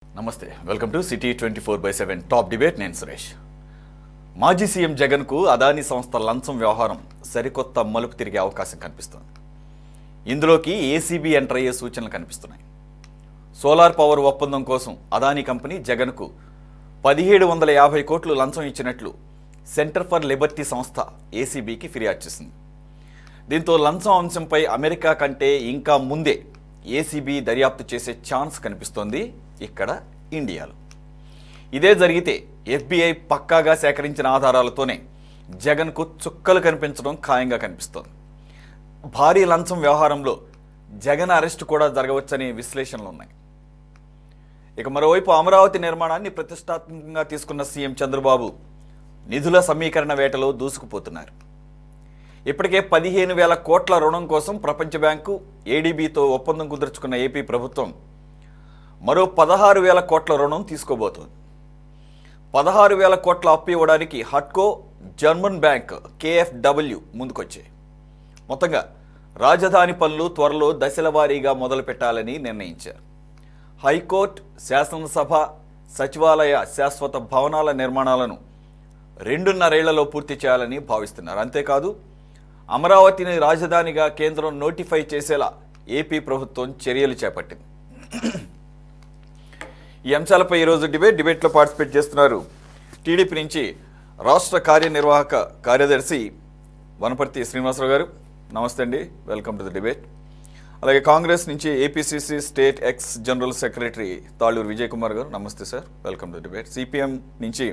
నమస్తే, welcome to city 24/7 top debate. నేను సురేష్. మాజీ సీఎం జగన్కు అదానీ సంస్థ లంచం వ్యవహారం సరికొత్త మలుపు తిరిగే అవకాశం కనిపిస్తోంది. ఇందులోకి ఏసీబీ ఎంటర్ అయ్యే సూచనలు కనిపిస్తున్నాయి. సోలార్ పవర్ ఒప్పందం కోసం అదానీ కంపెనీ జగన్కు 1750 కోట్లు లంచం ఇచ్చినట్లు సెంటర్ ఫర్ లిబర్టీ సంస్థ ఏసీబీకి ఫిర్యాదు చేసింది. దీంతో లంచం అంశంపై అమెరికా కంటే ఇంకా ముందే ఏసీబీ దర్యాప్తు చేసే ఛాన్స్ కనిపిస్తోంది ఇక్కడ ఇండియాలో. ఇదే జరిగితే ఎఫ్బీఐ పక్కాగా సేకరించిన ఆధారాలతోనే జగన్కు చుక్కలు కనిపించడం ఖాయంగా కనిపిస్తోంది. భారీ లంచం వ్యవహారంలో జగన్ అరెస్టు కూడా జరగవచ్చనే విశ్లేషణలు ఉన్నాయి. ఇక మరోవైపు అమరావతి నిర్మాణాన్ని ప్రతిష్టాత్మకంగా తీసుకున్న సీఎం చంద్రబాబు నిధుల సమీకరణ వేటలో దూసుకుపోతున్నారు. ఇప్పటికే 15,000 కోట్ల రుణం కోసం ప్రపంచ బ్యాంకు ఏడీబీతో ఒప్పందం కుదుర్చుకున్న ఏపీ ప్రభుత్వం మరో 16,000 కోట్ల రుణం తీసుకోబోతోంది. 16,000 కోట్ల అప్పు ఇవ్వడానికి హట్కో, జర్మన్ బ్యాంక్ కేఎఫ్డబ్ల్యూ ముందుకొచ్చాయి. మొత్తంగా రాజధాని పనులు త్వరలో దశల వారీగా మొదలు పెట్టాలని నిర్ణయించారు. హైకోర్టు, శాసనసభ, సచివాలయ శాశ్వత భవనాల నిర్మాణాలను 2.5 ఏళ్లలో పూర్తి చేయాలని భావిస్తున్నారు. అంతేకాదు, అమరావతిని రాజధానిగా కేంద్రం నోటిఫై చేసేలా ఏపీ ప్రభుత్వం చర్యలు చేపట్టింది. ఈ అంశాలపై ఈరోజు డిబేట్లో పార్టిసిపేట్ చేస్తున్నారు టీడీపీ నుంచి రాష్ట్ర కార్యనిర్వాహక కార్యదర్శి వనపర్తి శ్రీనివాసరావు గారు. నమస్తే అండి, వెల్కమ్ టు ద డిబేట్. అలాగే కాంగ్రెస్ నుంచి APCC state X general secretary Taluru Vijay Kumar గారు. నమస్తే sir, welcome to debate. CPM నుంచి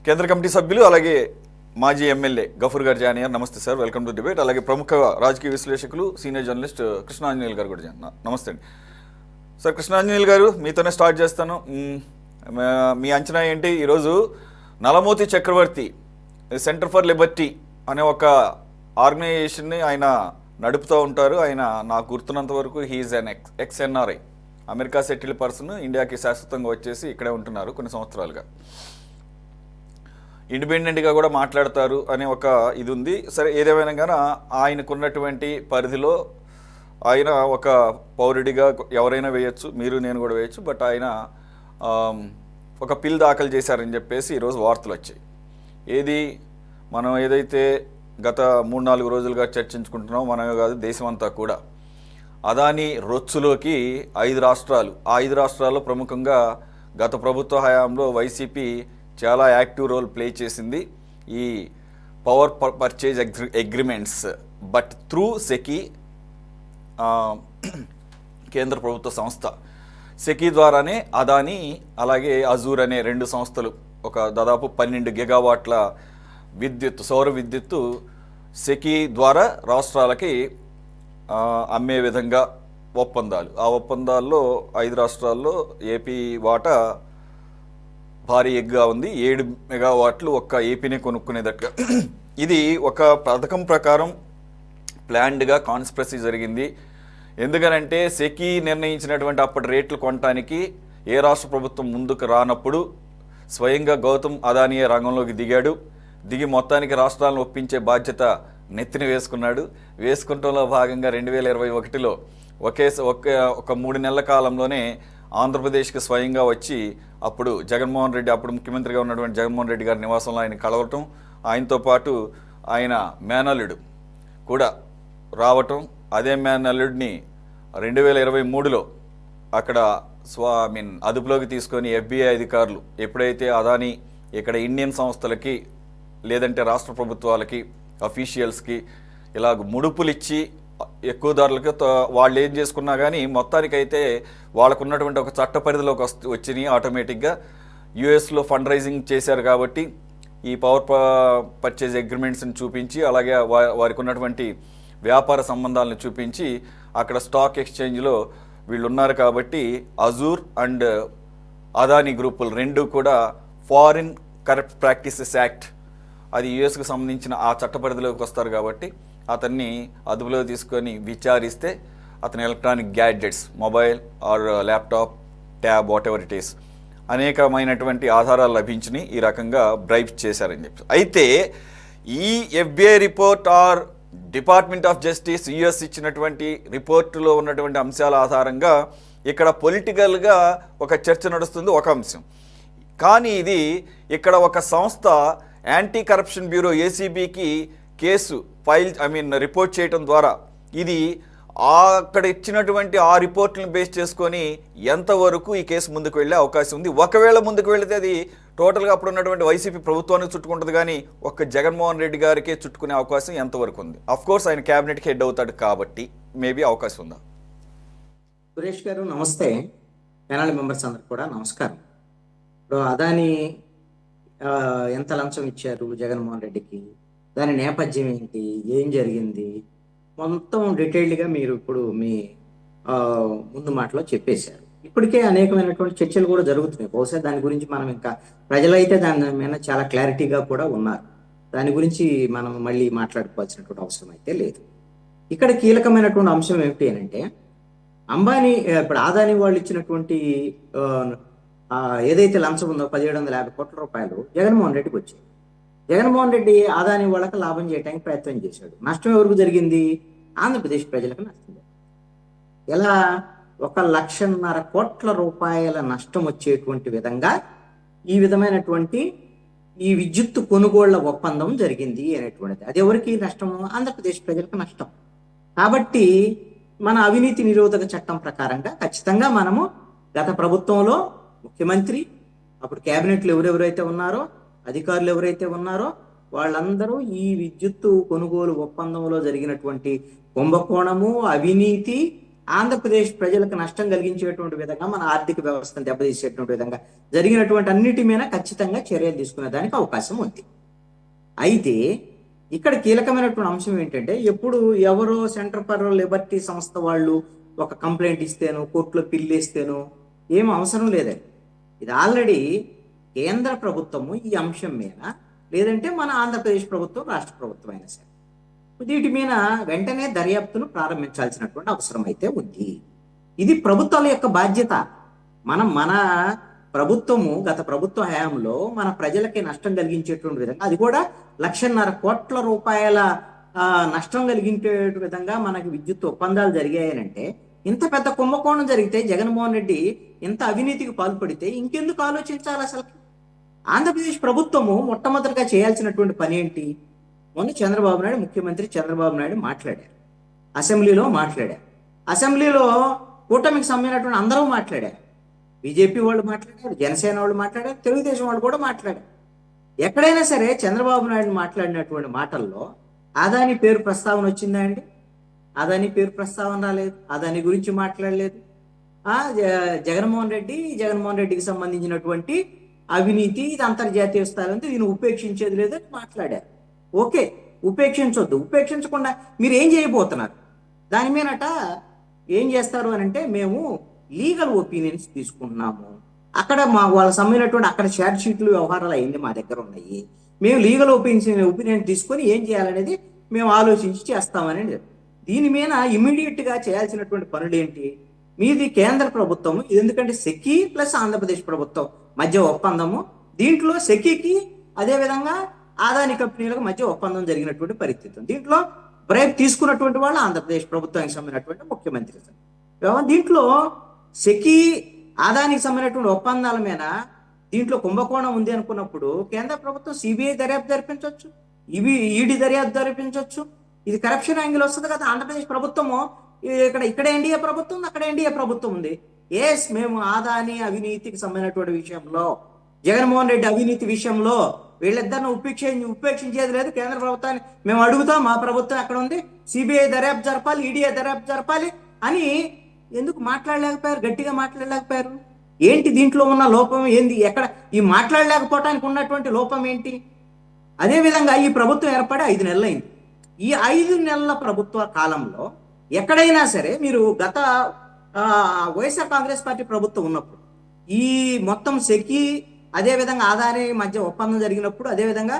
కేంద్ర కమిటీ సభ్యులు అలాగే మాజీ ఎమ్మెల్యే గఫూర్ గారు జాయిన్ అయ్యారు. నమస్తే సార్, వెల్కమ్ టు డిబేట్. అలాగే ప్రముఖ రాజకీయ విశ్లేషకులు సీనియర్ జర్నలిస్ట్ కృష్ణాంజనేయులు గారు కూడా జాయిన్. నమస్తే అండి సార్. కృష్ణాంజనేయులు గారు, మీతోనే స్టార్ట్ చేస్తాను. మీ అంచనా ఏంటి? ఈరోజు నలమోతి చక్రవర్తి సెంటర్ ఫర్ లిబర్టీ అనే ఒక ఆర్గనైజేషన్ని ఆయన నడుపుతూ ఉంటారు. ఆయన నాకు గుర్తున్నంత వరకు హీఈస్ అన్ ఎక్స్-ఎన్ఆర్ఐ, అమెరికా సెటిల్డ్ పర్సన్, ఇండియాకి శాశ్వతంగా వచ్చేసి ఇక్కడే ఉంటున్నారు కొన్ని సంవత్సరాలుగా. ఇండిపెండెంట్గా కూడా మాట్లాడతారు అనే ఒక ఇది ఉంది. సరే, ఏదేమైనా కానీ ఆయనకున్నటువంటి పరిధిలో ఆయన ఒక పౌరుడిగా ఎవరైనా వేయచ్చు, మీరు నేను కూడా వేయచ్చు. బట్ ఆయన ఒక పిల్ దాఖలు చేశారని చెప్పేసి ఈరోజు వార్తలు వచ్చాయి. మనం ఏదైతే గత 3-4 రోజులుగా చర్చించుకుంటున్నాం, మనమే కాదు దేశమంతా కూడా, అదానీ రొచ్చులోకి 5 రాష్ట్రాలు, ఆ 5 రాష్ట్రాల్లో ప్రముఖంగా గత ప్రభుత్వ హయాంలో వైసీపీ చాలా యాక్టివ్ రోల్ ప్లే చేసింది ఈ power purchase agreements. But through SECI, కేంద్ర ప్రభుత్వ సంస్థ సెకీ ద్వారానే అదానీ అలాగే అజూర్ అనే 2 సంస్థలు ఒక దాదాపు 12 గిగావాట్ల సౌర విద్యుత్తు సెకీ ద్వారా రాష్ట్రాలకి అమ్మే విధంగా ఒప్పందాలు. ఆ ఒప్పందాల్లో 5 రాష్ట్రాల్లో ఏపీ వాటా భారీ ఎగ్గా ఉంది. 7 మెగావాట్లు ఒక్క ఏపీని కొనుక్కునేదట్టుగా. ఇది ఒక పథకం ప్రకారం ప్లాన్డ్గా కాన్స్పిరసీ జరిగింది. ఎందుకనంటే సెకీ నిర్ణయించినటువంటి అప్పటి రేట్లు కొనడానికి ఏ రాష్ట్ర ప్రభుత్వం ముందుకు రానప్పుడు స్వయంగా గౌతమ్ అదానీయే రంగంలోకి దిగి మొత్తానికి రాష్ట్రాలను ఒప్పించే బాధ్యత నెత్తిన వేసుకుంటంలో భాగంగా 2021లో ఒక 3 నెలల కాలంలోనే ఆంధ్రప్రదేశ్కి స్వయంగా వచ్చి అప్పుడు జగన్మోహన్ రెడ్డి, అప్పుడు ముఖ్యమంత్రిగా ఉన్నటువంటి జగన్మోహన్ రెడ్డి గారి నివాసంలో ఆయన కలవటం, ఆయనతో పాటు ఆయన మేనల్లుడు కూడా రావటం, అదే మేనల్లుడిని 2023లో అక్కడ అదుపులోకి తీసుకొని ఎఫ్బీఐ అధికారులు ఎప్పుడైతే అదానీ ఇక్కడ ఇండియన్ సంస్థలకి లేదంటే రాష్ట్ర ప్రభుత్వాలకి అఫీషియల్స్కి ఇలాగ ముడుపులు ఇచ్చి ఎక్కువ ధరలకు వాళ్ళు ఏం చేసుకున్నా కానీ మొత్తానికైతే వాళ్ళకు ఉన్నటువంటి ఒక చట్ట పరిధిలోకి వచ్చినాయి. ఆటోమేటిక్గా యూఎస్లో ఫండ్ రైజింగ్ చేశారు కాబట్టి ఈ పవర్ పర్చేజ్ అగ్రిమెంట్స్ని చూపించి అలాగే వారికి ఉన్నటువంటి వ్యాపార సంబంధాలను చూపించి అక్కడ స్టాక్ ఎక్స్చేంజ్లో వీళ్ళు ఉన్నారు కాబట్టి అజూర్ అండ్ అదానీ గ్రూపులు 2 కూడా ఫారిన్ కరప్ట్ ప్రాక్టీసెస్ యాక్ట్, అది యుఎస్కి సంబంధించిన ఆ చట్ట పరిధిలోకి వస్తారు కాబట్టి అతన్ని అదుపులో తీసుకొని విచారిస్తే అతని electronic gadgets, mobile are laptop, tab, what ever it is, అనేకమైనటువంటి ఆధారాలు లభించినాయి. ఈ రకంగా బ్రైబ్ చేశారని చెప్పి. అయితే ఈ FBI report or department of justice US ఇచ్చినటువంటి రిపోర్టులో ఉన్నటువంటి అంశాల ఆధారంగా ఇక్కడ పొలిటికల్గా ఒక చర్చ నడుస్తుంది ఒక అంశం. కానీ ఇది ఇక్కడ ఒక సంస్థ యాంటీ కరప్షన్ బ్యూరో ఏసీబీకి కేసు రిపోర్ట్ చేయడం ద్వారా ఇది అక్కడ ఇచ్చినటువంటి ఆ రిపోర్ట్లను బేస్ చేసుకొని ఎంతవరకు ఈ కేసు ముందుకు వెళ్ళే అవకాశం ఉంది. ఒకవేళ ముందుకు వెళితే అది టోటల్గా అప్పుడు ఉన్నటువంటి వైసీపీ ప్రభుత్వానికి చుట్టుకుంటుంది, కానీ ఒక్క జగన్మోహన్ రెడ్డి గారికే చుట్టుకునే అవకాశం ఎంతవరకు ఉంది? కోర్స్ ఆయన క్యాబినెట్కి హెడ్ అవుతాడు కాబట్టి మేబీ అవకాశం ఉందా? సురేష్ గారు నమస్తే. ప్యానల్ మెంబర్స్ అందరికి కూడా నమస్కారం. ఇప్పుడు అదాని ఎంత లంచం ఇచ్చారు జగన్మోహన్ రెడ్డికి, దాని నేపథ్యం ఏంటి, ఏం జరిగింది, మొత్తం డీటెయిల్డ్గా మీరు ఇప్పుడు మీ ముందు మాటలో చెప్పేశారు. ఇప్పటికే అనేకమైనటువంటి చర్చలు కూడా జరుగుతున్నాయి. బహుశా దాని గురించి మనం ఇంకా ప్రజలైతే దాని మీద చాలా క్లారిటీగా కూడా ఉన్నారు. దాని గురించి మనం మళ్ళీ మాట్లాడుకోవాల్సినటువంటి అవసరం అయితే లేదు. ఇక్కడ కీలకమైనటువంటి అంశం ఏమిటి అని అంటే, అంబానీ ఇప్పుడు ఆదాని వాళ్ళు ఇచ్చినటువంటి ఏదైతే లంచం ఉందో 1750 కోట్ల రూపాయలు జగన్మోహన్ రెడ్డికి వచ్చాయి. జగన్మోహన్ రెడ్డి ఆదాని వాళ్ళకి లాభం చేయడానికి ప్రయత్నం చేశాడు. నష్టం ఎవరికి జరిగింది? ఆంధ్రప్రదేశ్ ప్రజలకు నష్టం జరిగింది. ఎలా? 1,50,000 కోట్ల రూపాయల నష్టం వచ్చేటువంటి విధంగా ఈ విధమైనటువంటి ఈ విద్యుత్ కొనుగోళ్ల ఒప్పందం జరిగింది అనేటువంటిది. అది ఎవరికి నష్టము? ఆంధ్రప్రదేశ్ ప్రజలకు నష్టం. కాబట్టి మన అవినీతి నిరోధక చట్టం ప్రకారంగా ఖచ్చితంగా మనము గత ప్రభుత్వంలో ముఖ్యమంత్రి, అప్పుడు క్యాబినెట్లు ఎవరెవరైతే ఉన్నారో, అధికారులు ఎవరైతే ఉన్నారో వాళ్ళందరూ ఈ విద్యుత్తు కొనుగోలు ఒప్పందంలో జరిగినటువంటి కుంభకోణము, అవినీతి, ఆంధ్రప్రదేశ్ ప్రజలకు నష్టం కలిగించేటువంటి విధంగా, మన ఆర్థిక వ్యవస్థను దెబ్బతీసేటువంటి విధంగా జరిగినటువంటి అన్నిటి మీద ఖచ్చితంగా చర్యలు తీసుకునే దానికి అవకాశం ఉంది. అయితే ఇక్కడ కీలకమైనటువంటి అంశం ఏంటంటే, ఎప్పుడు ఎవరో సెంటర్ ఫర్ లిబర్టీ సంస్థ వాళ్ళు ఒక కంప్లైంట్ ఇస్తేనో, కోర్టులో పిల్లేస్తేనో ఏం అవసరం లేదండి. ఇది ఆల్రెడీ కేంద్ర ప్రభుత్వము ఈ అంశం మీద, లేదంటే మన ఆంధ్రప్రదేశ్ ప్రభుత్వం, రాష్ట్ర ప్రభుత్వం అయినా సరే వీటి మీద వెంటనే దర్యాప్తును ప్రారంభించాల్సినటువంటి అవసరం అయితే ఉంది. ఇది ప్రభుత్వాల యొక్క బాధ్యత. మన ప్రభుత్వము గత ప్రభుత్వ హయాంలో మన ప్రజలకి నష్టం కలిగించేటువంటి విధంగా, అది కూడా 1,50,000 కోట్ల రూపాయల నష్టం కలిగించే విధంగా మనకి విద్యుత్ ఒప్పందాలు జరిగాయనంటే, ఇంత పెద్ద కుంభకోణం జరిగితే, జగన్మోహన్ రెడ్డి ఇంత అవినీతికి పాల్పడితే ఇంకెందుకు ఆలోచించాలి అసలు? ఆంధ్రప్రదేశ్ ప్రభుత్వము మొట్టమొదటిగా చేయాల్సినటువంటి పని ఏంటి? మొన్న చంద్రబాబు నాయుడు, ముఖ్యమంత్రి చంద్రబాబు నాయుడు మాట్లాడారు, అసెంబ్లీలో మాట్లాడారు. అసెంబ్లీలో కూటమికి సంబంధించినటువంటి అందరూ మాట్లాడారు. బీజేపీ వాళ్ళు మాట్లాడారు, జనసేన వాళ్ళు మాట్లాడారు, తెలుగుదేశం వాళ్ళు కూడా మాట్లాడారు. ఎక్కడైనా సరే చంద్రబాబు నాయుడు మాట్లాడినటువంటి మాటల్లో అదాని పేరు ప్రస్తావన వచ్చిందా అండి? అదాని పేరు ప్రస్తావన రాలేదు, అదాని గురించి మాట్లాడలేదు. జగన్మోహన్ రెడ్డికి సంబంధించినటువంటి అవినీతి ఇది అంతర్జాతీయ స్థాయిలో దీన్ని ఉపేక్షించేది లేదని మాట్లాడారు. ఓకే, ఉపేక్షించొద్దు. ఉపేక్షించకుండా మీరు ఏం చేయబోతున్నారు? దాని మీదట ఏం చేస్తారు అని అంటే, మేము లీగల్ ఒపీనియన్స్ తీసుకుంటున్నాము, అక్కడ వాళ్ళకి సంబంధించినటువంటి అక్కడ షార్ట్ షీట్లు వ్యవహారాలు అయింది మా దగ్గర ఉన్నాయి, మేము లీగల్ ఒపీనియన్ తీసుకొని ఏం చేయాలనేది మేము ఆలోచించి చేస్తామని. దీని మీద ఇమీడియట్ గా చేయాల్సినటువంటి పనులు ఏంటి? మీది కేంద్ర ప్రభుత్వం, ఎందుకంటే సెకీ ప్లస్ ఆంధ్రప్రదేశ్ ప్రభుత్వం మధ్య ఒప్పందము. దీంట్లో సెకీకి అదేవిధంగా ఆదాని కంపెనీలకు మధ్య ఒప్పందం జరిగినటువంటి పరిస్థితి. దీంట్లో బ్రైబ్ తీసుకున్నటువంటి వాళ్ళు ఆంధ్రప్రదేశ్ ప్రభుత్వానికి సంబంధించినటువంటి ముఖ్యమంత్రి. దీంట్లో సెకీ ఆదానికి సంబంధించినటువంటి ఒప్పందాల మీద దీంట్లో కుంభకోణం ఉంది అనుకున్నప్పుడు కేంద్ర ప్రభుత్వం సిబిఐ దర్యాప్తు జరిపించవచ్చు, ఈడీ దర్యాప్తు జరిపించవచ్చు. ఇది కరప్షన్ యాంగిల్ వస్తుంది కదా. ఆంధ్రప్రదేశ్ ప్రభుత్వము ఇక్కడ ఎన్డీఏ ప్రభుత్వం ఉంది, అక్కడ ఎన్డీఏ ప్రభుత్వం ఉంది. మేము ఆదాని అవినీతికి సంబంధించినటువంటి విషయంలో, జగన్మోహన్ రెడ్డి అవినీతి విషయంలో వీళ్ళిద్దరిని ఉపేక్షించేది లేదు. కేంద్ర ప్రభుత్వాన్ని మేము అడుగుతాం, మా ప్రభుత్వం ఎక్కడ ఉంది, సిబిఐ దర్యాప్తు జరపాలి, ఈడీఏ దర్యాప్తు జరపాలి అని ఎందుకు మాట్లాడలేకపోయారు? గట్టిగా మాట్లాడలేకపోయారు. ఏంటి దీంట్లో ఉన్న లోపం ఏంది? ఎక్కడ ఈ మాట్లాడలేకపోవటానికి ఉన్నటువంటి లోపం ఏంటి? అదేవిధంగా ఈ ప్రభుత్వం ఏర్పడి 5 నెలలైంది. ఈ 5 నెలల ప్రభుత్వ కాలంలో ఎక్కడైనా సరే మీరు గత వైఎస్ఆర్ కాంగ్రెస్ పార్టీ ప్రభుత్వం ఉన్నప్పుడు ఈ మొత్తం సెకీ అదేవిధంగా ఆదాని మధ్య ఒప్పందం జరిగినప్పుడు, అదేవిధంగా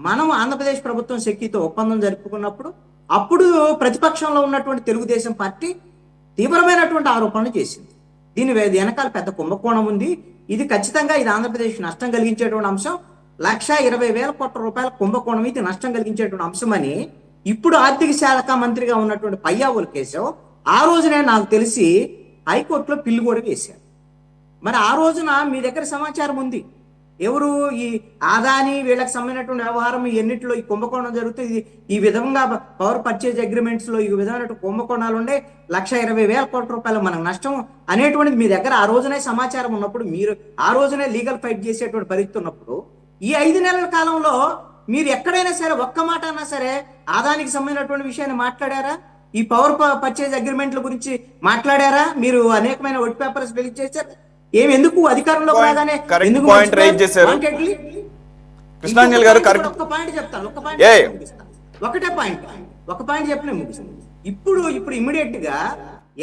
మనం ఆంధ్రప్రదేశ్ ప్రభుత్వం సెకీతో ఒప్పందం జరుపుకున్నప్పుడు, అప్పుడు ప్రతిపక్షంలో ఉన్నటువంటి తెలుగుదేశం పార్టీ తీవ్రమైనటువంటి ఆరోపణలు చేసింది. దీని వెనకాల పెద్ద కుంభకోణం ఉంది, ఇది ఖచ్చితంగా ఇది ఆంధ్రప్రదేశ్ నష్టం కలిగించేటువంటి అంశం, 1,20,000 కోట్ల రూపాయల కుంభకోణం, ఇది నష్టం కలిగించేటువంటి అంశం అని ఇప్పుడు ఆర్థిక శాఖ మంత్రిగా ఉన్నటువంటి పయ్యావుల కేశవ్ ఆ రోజునే నాకు తెలిసి హైకోర్టులో పిల్లు కూడా వేశారు. మరి ఆ రోజున మీ దగ్గర సమాచారం ఉంది, ఎవరు ఈ ఆదాని వీళ్ళకి సంబంధించినటువంటి వ్యవహారం ఎన్నిటిలో ఈ కుంభకోణం జరుగుతుంది, ఈ విధంగా పవర్ పర్చేజ్ అగ్రిమెంట్స్ లో ఈ విధమైనటువంటి కుంభకోణాలు ఉండే 1,20,000 కోట్ల రూపాయలు మనకు నష్టం అనేటువంటిది మీ దగ్గర ఆ రోజునే సమాచారం ఉన్నప్పుడు, మీరు ఆ రోజునే లీగల్ ఫైట్ చేసేటువంటి పరిస్థితి ఉన్నప్పుడు, ఈ 5 నెలల కాలంలో మీరు ఎక్కడైనా సరే ఒక్క మాట అన్నా సరే ఆదానికి సంబంధించినటువంటి విషయాన్ని మాట్లాడారా? ఈ పవర్ పర్చేజ్ అగ్రిమెంట్ల గురించి మాట్లాడారా? మీరు అనేకమైన వైట్ పేపర్స్ రిలీజ్ చేశారు. ఎందుకు అధికారంలో రాగానే ఎందుకు పాయింట్ రైజ్ చేశారు కృష్ణాంజలి గారు? ఒక్క పాయింట్ చెప్తాను, ఒక పాయింట్ చెప్పిన ముగిస్తుంది. ఇప్పుడు ఇమ్మీడియట్ గా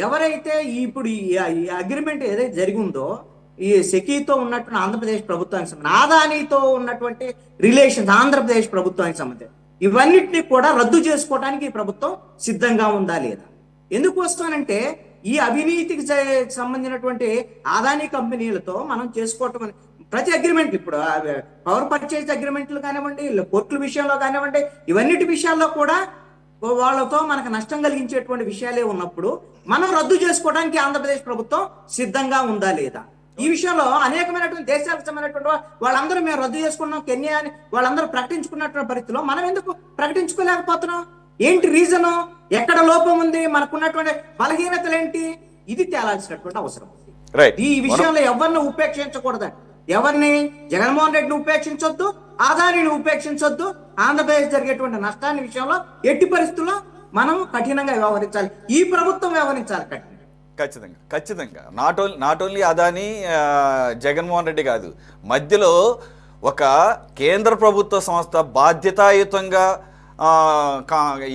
ఎవరైతే ఇప్పుడు ఈ అగ్రిమెంట్ ఏదైతే జరిగిందో ఈ సెకీతో ఉన్నటువంటి ఆంధ్రప్రదేశ్ ప్రభుత్వానికి సంబంధించి, ఆదానితో ఉన్నటువంటి రిలేషన్స్ ఆంధ్రప్రదేశ్ ప్రభుత్వానికి సంబంధించి ఇవన్నిటిని కూడా రద్దు చేసుకోవడానికి ఈ ప్రభుత్వం సిద్ధంగా ఉందా లేదా? ఎందుకు వస్తానంటే ఈ అవినీతికి సంబంధించినటువంటి ఆదాని కంపెనీలతో మనం చేసుకోవటం ప్రతి అగ్రిమెంట్లు, ఇప్పుడు పవర్ పర్చేజ్ అగ్రిమెంట్లు కానివ్వండి, పోర్టుల విషయంలో కానివ్వండి, ఇవన్నిటి విషయాల్లో కూడా వాళ్ళతో మనకు నష్టం కలిగించేటువంటి విషయాలే ఉన్నప్పుడు మనం రద్దు చేసుకోవడానికి ఆంధ్రప్రదేశ్ ప్రభుత్వం సిద్ధంగా ఉందా లేదా? ఈ విషయంలో అనేకమైనటువంటి దేశాలకు సంబంధించినటువంటి వాళ్ళందరూ మేము రద్దు చేసుకున్నాం కెన్యా అని వాళ్ళందరూ ప్రకటించుకున్నటువంటి పరిస్థితిలో మనం ఎందుకు ప్రకటించుకోలేకపోతున్నాం? ఏంటి రీజను? ఎక్కడ లోపం ఉంది? మనకున్నటువంటి బలహీనతలు ఏంటి? ఇది తేలాల్సినటువంటి అవసరం ఉంది. ఈ విషయంలో ఎవరిని ఉపేక్షించకూడదండి. ఎవరిని? జగన్మోహన్ రెడ్డిని ఉపేక్షించొద్దు, ఆదానిని ఉపేక్షించొద్దు. ఆంధ్రప్రదేశ్ జరిగేటువంటి నష్టాన్ని విషయంలో ఎట్టి పరిస్థితుల్లో మనం కఠినంగా వ్యవహరించాలి. ఈ ప్రభుత్వం వ్యవహరించాలి ఖచ్చితంగా. నాట్ ఓన్లీ అదాని జగన్మోహన్ రెడ్డి కాదు, మధ్యలో ఒక కేంద్ర ప్రభుత్వ సంస్థ బాధ్యతాయుతంగా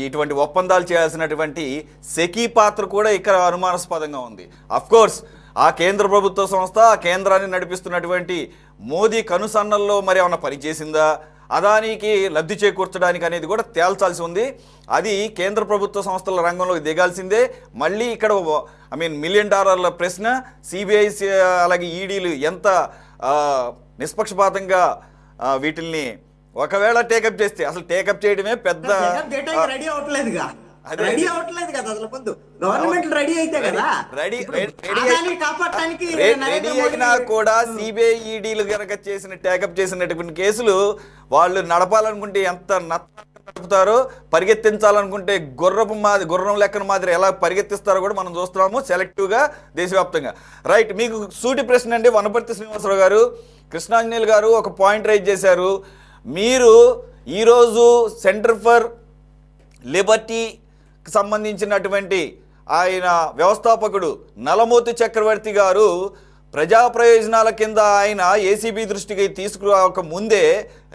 ఇటువంటి ఒప్పందాలు చేయాల్సినటువంటి సెకీ పాత్ర కూడా ఇక్కడ అనుమానాస్పదంగా ఉంది. అఫ్కోర్స్ ఆ కేంద్ర ప్రభుత్వ సంస్థ ఆ కేంద్రాన్ని నడిపిస్తున్నటువంటి మోదీ కనుసన్నల్లో మరి ఏమన్నా పనిచేసిందా, అదానికి లబ్ధి చేకూర్చడానికి అనేది కూడా తేల్చాల్సి ఉంది. అది కేంద్ర ప్రభుత్వ సంస్థల రంగంలోకి దిగాల్సిందే. మళ్ళీ ఇక్కడ $1 మిలియన్ ప్రశ్న, సిబిఐ అలాగే ఈడీలు ఎంత నిష్పక్షపాతంగా వీటిల్ని ఒకవేళ టేకప్ చేస్తే, అసలు టేకప్ చేయడమే పెద్ద రెడీ అవట్లేదుగా, రెడీ అవ్వట్లేదు కదా అసలు. ముందు గవర్నమెంట్ రెడీ అయితే కదా రెడీ అయినా కూడా సిబిఐ ఈడీలు కనుక టేకప్ చేసినటువంటి కేసులు వాళ్ళు నడపాలనుకుంటే ఎంత నడుపుతారో, పరిగెత్తించాలనుకుంటే గుర్రం లెక్కన మాదిరి ఎలా పరిగెత్తిస్తారో కూడా మనం చూస్తున్నాము సెలెక్టివ్గా దేశవ్యాప్తంగా. రైట్, మీకు సూటి ప్రశ్న అండి. వనపర్తి శ్రీనివాసరావు గారు, కృష్ణాంజనేయులు గారు ఒక పాయింట్ రైజ్ చేశారు. మీరు ఈరోజు సెంటర్ ఫర్ లిబర్టీకి సంబంధించినటువంటి ఆయన వ్యవస్థాపకుడు నలమోతు చక్రవర్తి గారు ప్రజా ప్రయోజనాల కింద ఆయన ఏసీబీ దృష్టికి తీసుకురాక ముందే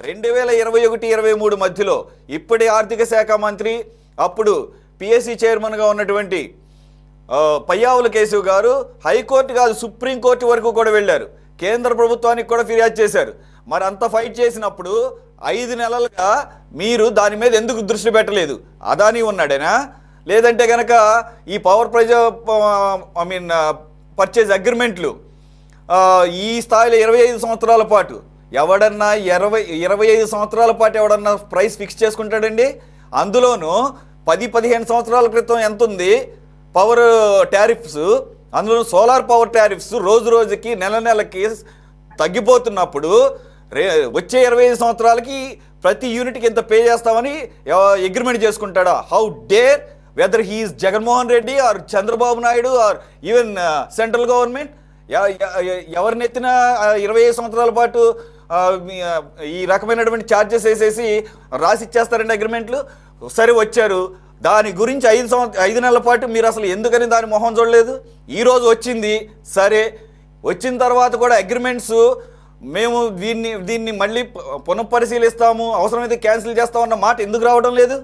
2021-23 మధ్యలో ఇప్పటి ఆర్థిక శాఖ మంత్రి, అప్పుడు పిఎస్సి చైర్మన్గా ఉన్నటువంటి పయ్యావుల కేశవ్ గారు హైకోర్టు కాదు సుప్రీంకోర్టు వరకు కూడా వెళ్ళారు. కేంద్ర ప్రభుత్వానికి కూడా ఫిర్యాదు చేశారు. మరి అంత ఫైట్ చేసినప్పుడు 5 నెలలుగా మీరు దాని మీద ఎందుకు దృష్టి పెట్టలేదు? అదాని ఉన్నాడేనా? లేదంటే కనుక ఈ పవర్ పర్చేజ్ అగ్రిమెంట్లు ఈ స్థాయిలో 25 సంవత్సరాల పాటు ఎవడన్నా 25 సంవత్సరాల పాటు ఎవడన్నా ప్రైస్ ఫిక్స్ చేసుకుంటాడండి? అందులోనూ 10-15 సంవత్సరాల క్రితం ఎంత ఉంది పవర్ టారిఫ్స్, అందులో సోలార్ పవర్ టారిఫ్స్ రోజు రోజుకి నెలకి తగ్గిపోతున్నప్పుడు వచ్చే 25 సంవత్సరాలకి ప్రతి యూనిట్కి ఎంత పే చేస్తామని అగ్రిమెంట్ చేసుకుంటాడా? How dare, whether he is Jaganmohan Reddy or Chandrababu Naidu or even central government, ఎవరినెత్తిన 25 సంవత్సరాల పాటు ఈ రకమైనటువంటి ఛార్జెస్ వేసేసి రాసి ఇచ్చేస్తారండి అగ్రిమెంట్లు. సరే వచ్చారు, దాని గురించి 5 నెలల పాటు మీరు అసలు ఎందుకని దాని మొహం చూడలేదు? ఈరోజు వచ్చింది, సరే వచ్చిన తర్వాత కూడా అగ్రిమెంట్స్ మేము దీన్ని మళ్ళీ పునఃపరిశీలిస్తాము, అవసరమైతే క్యాన్సిల్ చేస్తామన్న మాట ఎందుకు రావడం లేదు?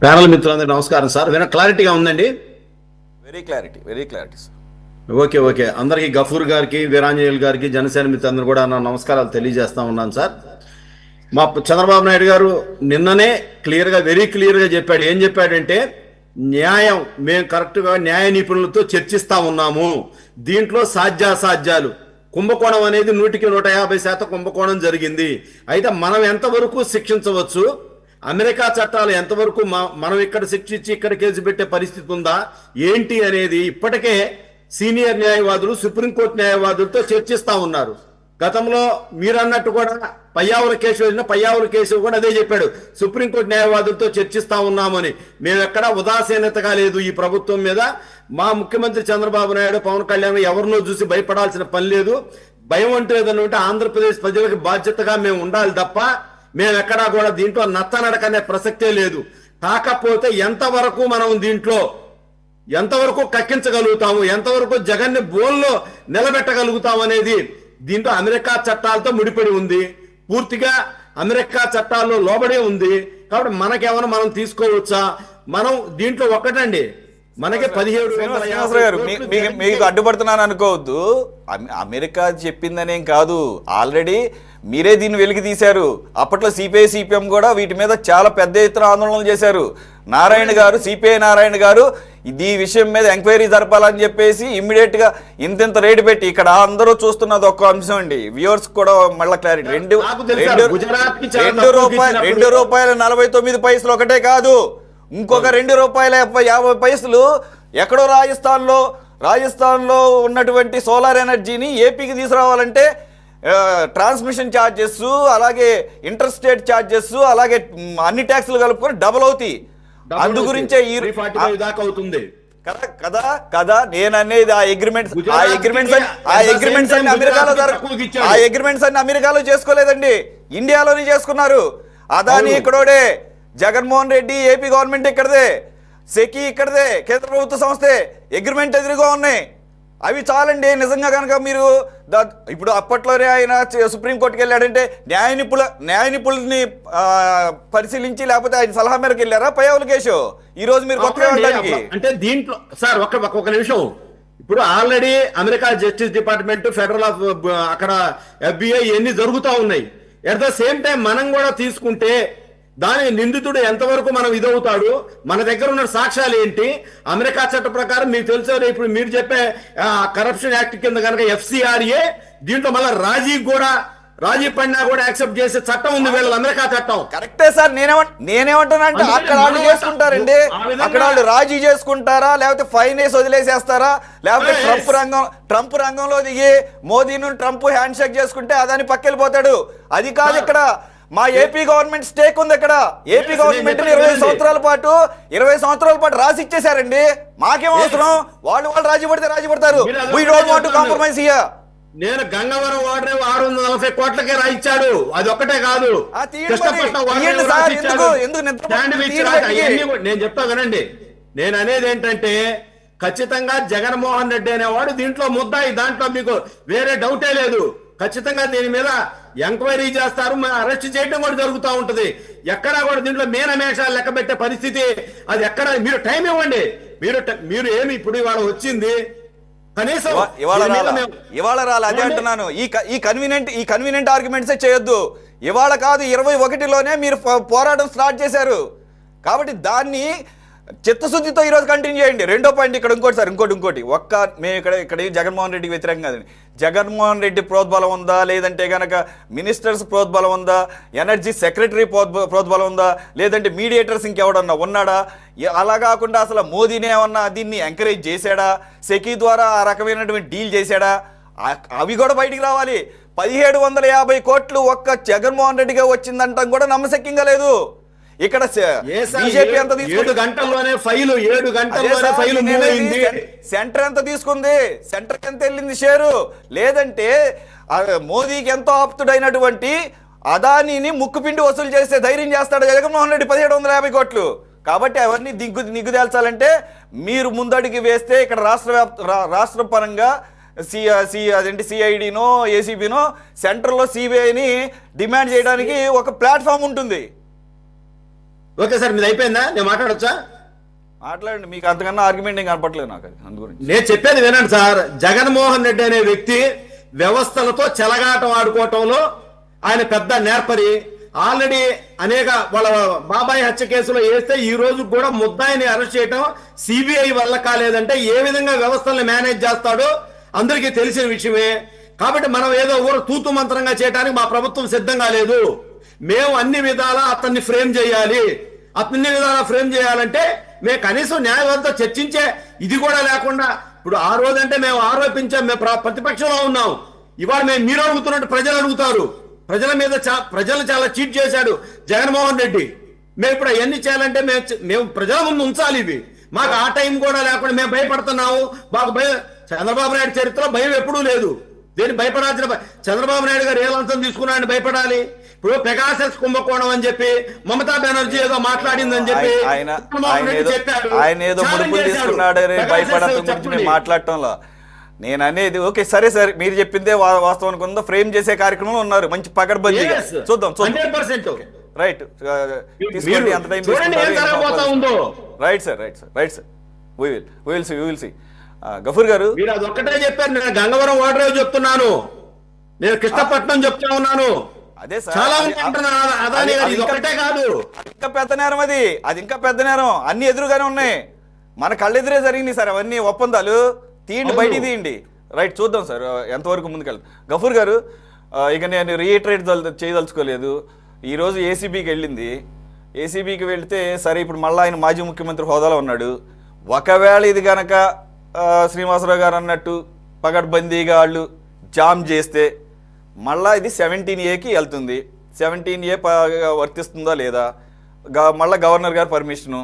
ప్యానల్ మిత్రులందరికీ నమస్కారం సార్. క్లారిటీగా ఉందండి? Very clarity sir. ఓకే. అందరికీ గఫూర్ గారికి, వీరాంజనేయులు గారికి, జనసేన మిత్రులందరూ కూడా నా నమస్కారాలు తెలియజేస్తా ఉన్నాను సార్. మా చంద్రబాబు నాయుడు గారు నిన్ననే వెరీ క్లియర్గా చెప్పాడు. ఏం చెప్పాడంటే, న్యాయం మేము కరెక్ట్గా న్యాయ నిపుణులతో చర్చిస్తా ఉన్నాము, దీంట్లో సాధ్యాసాధ్యాలు, కుంభకోణం అనేది 100% కుంభకోణం జరిగింది, అయితే మనం ఎంతవరకు శిక్షించవచ్చు, అమెరికా చట్టాలు ఎంతవరకు మనం ఇక్కడ శిక్షించి ఇక్కడ కేసు పెట్టే పరిస్థితి ఉందా ఏంటి అనేది ఇప్పటికే సీనియర్ న్యాయవాదులు సుప్రీంకోర్టు న్యాయవాదులతో చర్చిస్తా ఉన్నారు. గతంలో మీరు అన్నట్టు కూడా పయ్యావుల కేశవ్ కూడా అదే చెప్పాడు, సుప్రీంకోర్టు న్యాయవాదులతో చర్చిస్తా ఉన్నామని. మేము ఎక్కడా ఉదాసీనతగా లేదు ఈ ప్రభుత్వం మీద. మా ముఖ్యమంత్రి చంద్రబాబు నాయుడు, పవన్ కళ్యాణ్ ఎవరినో చూసి భయపడాల్సిన పని లేదు. భయం అంటే ఏదన్నా ఉంటే ఆంధ్రప్రదేశ్ ప్రజలకు బాధ్యతగా మేము ఉండాలి తప్ప మేము ఎక్కడా కూడా దీంట్లో నత్తనడకనే ప్రసక్తే లేదు. కాకపోతే ఎంతవరకు మనం దీంట్లో ఎంతవరకు కక్కించగలుగుతాము, ఎంతవరకు జగన్ని బోల్లో నిలబెట్టగలుగుతాం అనేది దీంట్లో అమెరికా చట్టాలతో ముడిపడి ఉంది. పూర్తిగా అమెరికా చట్టాల్లో లోబడే ఉంది. కాబట్టి మనకేమైనా మనం తీసుకోవచ్చా? మనం దీంట్లో ఒక్కటండి, మనకి 17 గారు మీకు అడ్డుపడుతున్నాను అనుకోవద్దు. అమెరికా చెప్పిందనేం కాదు, ఆల్రెడీ మీరే దీన్ని వెలికి తీశారు. అప్పట్లో సిపిఐ సిపిఎం కూడా వీటి మీద చాలా పెద్ద ఎత్తున ఆందోళనలు చేశారు. సిపిఐ నారాయణ గారు ఈ విషయం మీద ఎంక్వైరీ జరపాలని చెప్పేసి ఇమ్మీడియట్ గా ఇంత రేటు పెట్టి, ఇక్కడ అందరూ చూస్తున్నది ఒక్క అంశం అండి, వ్యూవర్స్ కూడా మళ్ళీ క్లారిటీ, ₹2.49 ఒకటే కాదు, ఇంకొక ₹2.50 ఎక్కడో రాజస్థాన్లో ఉన్నటువంటి సోలార్ ఎనర్జీని ఏపీకి తీసుకురావాలంటే ట్రాన్స్మిషన్ ఛార్జెస్, అలాగే ఇంటర్ స్టేట్ ఛార్జెస్, అలాగే అన్ని ట్యాక్సులు కలుపుకొని డబుల్ అవుతాయి. అందు గురించే కదా నేను అనేది ఆ అగ్రిమెంట్స్ అన్ని అమెరికాలో చేసుకోలేదండి, ఇండియాలోనే చేసుకున్నారు. అదాని ఇక్కడోడే, జగన్మోహన్ రెడ్డి ఏపీ గవర్నమెంట్ ఇక్కడదే, సెకీ ఇక్కడదే, కేంద్ర ప్రభుత్వ సంస్థే, అగ్రిమెంట్ ఎదురుగా ఉన్నాయి. అవి చాలండి. నిజంగా కనుక మీరు ఇప్పుడు అప్పట్లోనే ఆయన సుప్రీంకోర్టుకి వెళ్ళాడంటే న్యాయ నిపుణుల్ని పరిశీలించి, లేకపోతే ఆయన సలహా మేరకు వెళ్ళారా పయ్యావుల కేశవ్? ఈ రోజు మీరు కొత్తగా వెళ్ళడానికి అంటే దీంట్లో సార్ ఒక నిమిషం, ఇప్పుడు already America justice department, federal అక్కడ FBI ఇవన్నీ జరుగుతూ ఉన్నాయి. ఎట్ ద సేమ్ టైం మనం కూడా తీసుకుంటే దాని నిందితుడు ఎంతవరకు మనం ఇదవుతాడు, మన దగ్గర ఉన్న సాక్ష్యాలు ఏంటి, అమెరికా చట్ట ప్రకారం మీకు తెలుసు. ఇప్పుడు మీరు చెప్పే కరప్షన్ యాక్ట్ కింద కనుక FCRA, దీంట్లో మళ్ళీ రాజీ పడినా కూడా యాక్సెప్ట్ చేసే చట్టం ఉంది వీళ్ళ అమెరికా చట్టం. కరెక్టే సార్. నేనేమంటానంటే అక్కడ వాళ్ళు చేసుకుంటారండి, అక్కడ వాళ్ళు రాజీ చేసుకుంటారా, లేకపోతే ఫైన్ వేసి వదిలేసేస్తారా, లేకపోతే ట్రంప్ రంగంలో దిగి మోదీను ట్రంప్ హ్యాండ్ షేక్ చేసుకుంటే అదాని పక్కెళ్ళిపోతాడు. అది కాదు ఇక్కడ మా ఏపీ గవర్నమెంట్ స్టేక్ ఉంది. ఇక్కడ ఏపీ గవర్నమెంట్ 20 సంవత్సరాల పాటు రాసి ఇచ్చేసారండి. మాకేం అవసరం, వాళ్ళు రాజీ పడతారు. We don't want to compromise here. నేను గంగవరం వాటర్ 640 కోట్లకే రాయించాడు, అది ఒక్కటే కాదు. నేను చెప్తా వినండి, నేను అనేది ఏంటంటే ఖచ్చితంగా జగన్మోహన్ రెడ్డి అనేవాడు దీంట్లో ముద్దాయి, దాంట్లో మీకు వేరే డౌటే లేదు. ఖచ్చితంగా దీని మీద ఎంక్వైరీ చేస్తారు, అరెస్ట్ చేయడం కూడా జరుగుతూ ఉంటది. ఎక్కడా కూడా దీంట్లో మేనమేషాలు లెక్క పెట్టే పరిస్థితి అది ఎక్కడ. మీరు టైం ఇవ్వండి, మీరు ఏమి ఇప్పుడు ఇవాళ వచ్చింది కనీసం ఇవాళ రాలే, అదే అంటున్నాను. ఈ కన్వీనియంట్ ఆర్గ్యుమెంట్సే చేయొద్దు. ఇవాళ కాదు, 21లోనే మీరు పోరాటం స్టార్ట్ చేశారు. కాబట్టి దాన్ని చిత్తశుద్ధితో ఈరోజు కంటిన్యూ చేయండి. రెండో పాయింట్ ఇక్కడ ఇంకోటి మేము ఇక్కడ జగన్మోహన్ రెడ్డికి వ్యతిరేకం కాదండి. జగన్మోహన్ రెడ్డి ప్రోద్బలం ఉందా, లేదంటే కనుక మినిస్టర్స్ ప్రోద్బలం ఉందా, ఎనర్జీ సెక్రటరీ ప్రోద్బలం ఉందా, లేదంటే మీడియేటర్స్ ఇంకెవడన్నా ఉన్నాడా? అలా కాకుండా అసలు మోదీనే ఏమన్నా దీన్ని ఎంకరేజ్ చేశాడా, సెకీ ద్వారా ఆ రకమైనటువంటి డీల్ చేశాడా? అవి కూడా బయటికి రావాలి. 1750 కోట్లు ఒక్క జగన్మోహన్ రెడ్డిగా వచ్చిందంటాం కూడా నమ్మశక్యంగా లేదు. ఇక్కడ బీజేపీ ఎంత తీసుకుంది? 7 గంటల్లోనే ఫైలు సెంటర్ ఎంత తీసుకుంది, సెంటర్ ఎంత వెళ్ళింది షేరు? లేదంటే మోదీకి ఎంతో ఆప్తుడైనటువంటి అదానీని ముక్కుపిండి వసూలు చేస్తే ధైర్యం చేస్తాడు జగన్మోహన్ రెడ్డి 1750 కోట్లు. కాబట్టి అవన్నీ నిగ్గుదేల్చాలంటే మీరు ముందడికి వేస్తే ఇక్కడ రాష్ట్ర పరంగా సిఐడినో ఏసీబీనో సెంట్రల్లో సిబిఐని డిమాండ్ చేయడానికి ఒక ప్లాట్ఫామ్ ఉంటుంది. ఓకే సార్, మీది అయిపోయిందా? నేను మాట్లాడొచ్చా? మాట్లాడండి, మీకు అంతకన్నా ఆర్గ్యుమెంట్ ఏం కనపట్లేదు నాకు. అందు గురించి నేను చెప్పేది వినండి సార్. జగన్మోహన్ రెడ్డి అనే వ్యక్తి వ్యవస్థలతో చెలగాటం ఆడుకోవటంలో ఆయన పెద్ద నేర్పరి. ఆల్రెడీ అనేక వాళ్ళ బాబాయ్ హత్య కేసులో వేస్తే ఈ రోజు కూడా ముద్దాయిని అరెస్ట్ చేయటం సిబిఐ వల్ల కాలేదంటే ఏ విధంగా వ్యవస్థల్ని మేనేజ్ చేస్తాడో అందరికీ తెలిసిన విషయమే. కాబట్టి మనం ఏదో తూతు మంత్రంగా చేయడానికి మా ప్రభుత్వం సిద్ధంగా లేదు. మేము అన్ని విధాలా అతన్ని ఫ్రేమ్ చేయాలి. అతన్ని విధాలా ఫ్రేమ్ చేయాలంటే మేము కనీసం న్యాయవాదితో చర్చించే ఇది కూడా లేకుండా, ఇప్పుడు ఆ రోజంటే మేము ఆరోపించాం, మేము ప్రతిపక్షంలో ఉన్నాం. ఇవాళ మీరు అడుగుతున్నట్టు ప్రజలు అడుగుతారు. ప్రజల మీద ప్రజలు చాలా చీట్ చేశాడు జగన్మోహన్ రెడ్డి. మేము ఇప్పుడు అవన్నీ చేయాలంటే మేము ప్రజల ముందు ఉంచాలి. ఇవి మాకు ఆ టైం కూడా లేకుండా మేము భయపడుతున్నాము. మాకు చంద్రబాబు నాయుడు చరిత్రలో భయం ఎప్పుడూ లేదు. దేని భయపడాల్సిన చంద్రబాబు నాయుడు గారు ఏ లంచం తీసుకున్నాడని భయపడాలి. ఇప్పుడు పెగాసస్ కుంభకోణం అని చెప్పి మమతా బెనర్జీ ఏదో మాట్లాడిందని చెప్పి ఆయన ఏదో ముడుపులు తీసుకున్నాడని భయపడటం గురించి మేము మాట్లాడటంలో నేను అనేది ఓకే, సరే సరే, మీరు చెప్పిందే వాస్తవం అనుకుందా, ఫ్రేమ్ చేసే కార్యక్రమంలో ఉన్నారు మంచి పకడ్బందీగా. చూద్దాం 100%. రైట్, తీసుకోండి, ఎంత time right sir, right sir, right sir, will see. Gafoor గారు మీరు అది ఒక్కటే చెప్పారు. నేను గంగవరం ఓడరేవు చెప్తున్నాను, నేను కృష్ణపట్నం చెప్తా ఉన్నాను. అదే సార్, చాలా మంది అంటున్నారు అదాని గారు, ఇది ఒకటే కాదు, ఇంకా పెద్ద నేరం, అది ఇంకా పెద్ద నేరం. అన్ని ఎదురుగానే ఉన్నాయి, మన కళ్ళెదురే జరిగింది సార్ అవన్నీ ఒప్పందాలు. తీయండి, బయటికి తీయండి. రైట్, చూద్దాం సార్ ఎంతవరకు ముందుకెళ్తాం. గఫూర్ గారు, ఇక నేను రీట్రేట్ చేయదలుచుకోలేదు. ఈరోజు ఏసీబీకి వెళ్ళింది. ఏసీబీకి వెళితే సరే, ఇప్పుడు మళ్ళీ ఆయన మాజీ ముఖ్యమంత్రి హోదాలో ఉన్నాడు. ఒకవేళ ఇది గనక శ్రీనివాసరావు గారు అన్నట్టు పగడ్బందీగా వాళ్ళు జామ్ చేస్తే మళ్ళీ ఇది 17A వెళ్తుంది. 17A వర్తిస్తుందా లేదా, మళ్ళీ గవర్నర్ గారు పర్మిషను,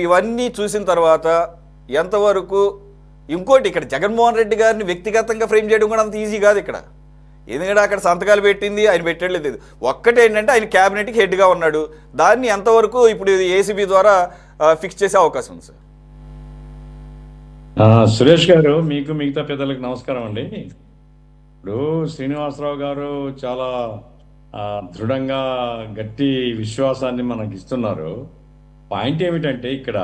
ఇవన్నీ చూసిన తర్వాత ఎంతవరకు. ఇంకోటి, ఇక్కడ జగన్మోహన్ రెడ్డి గారిని వ్యక్తిగతంగా ఫ్రేమ్ చేయడం కూడా అంత ఈజీ కాదు ఇక్కడ. ఎందుకంటే అక్కడ సంతకాలు పెట్టింది ఆయన, పెట్టలేదు. ఒక్కటేంటంటే ఆయన క్యాబినెట్కి హెడ్గా ఉన్నాడు. దాన్ని ఎంతవరకు ఇప్పుడు ఏసీబీ ద్వారా ఫిక్స్ చేసే అవకాశం ఉంది సార్? సురేష్ గారు, మీకు మిగతా పెద్దలకు నమస్కారం అండి. ఇప్పుడు శ్రీనివాసరావు గారు చాలా దృఢంగా గట్టి విశ్వాసాన్ని మనకి ఇస్తున్నారు. పాయింట్ ఏమిటంటే ఇక్కడ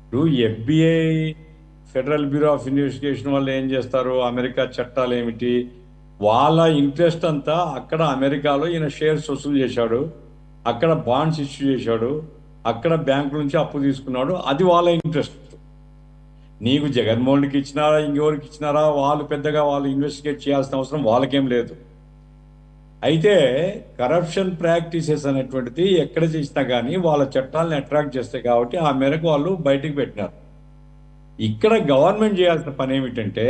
ఇప్పుడు FBI federal bureau of investigation వాళ్ళు ఏం చేస్తారు, అమెరికా చట్టాలు ఏమిటి, వాళ్ళ ఇంట్రెస్ట్ అంతా అక్కడ అమెరికాలో ఈయన షేర్స్ వసూలు చేశాడు, అక్కడ బాండ్స్ ఇష్యూ చేశాడు, అక్కడ బ్యాంకు నుంచి అప్పు తీసుకున్నాడు, అది వాళ్ళ ఇంట్రెస్ట్. నీకు జగన్మోహన్కి ఇచ్చినారా ఇంకెవరికి ఇచ్చినారా వాళ్ళు పెద్దగా వాళ్ళు ఇన్వెస్టిగేట్ చేయాల్సిన అవసరం వాళ్ళకేం లేదు. అయితే కరప్షన్ ప్రాక్టీసెస్ అనేటువంటిది ఎక్కడ చేసినా కానీ వాళ్ళ చట్టాలను అట్రాక్ట్ చేస్తాయి కాబట్టి ఆ మేరకు వాళ్ళు బయటికి పెట్టినారు. ఇక్కడ గవర్నమెంట్ చేయాల్సిన పని ఏమిటంటే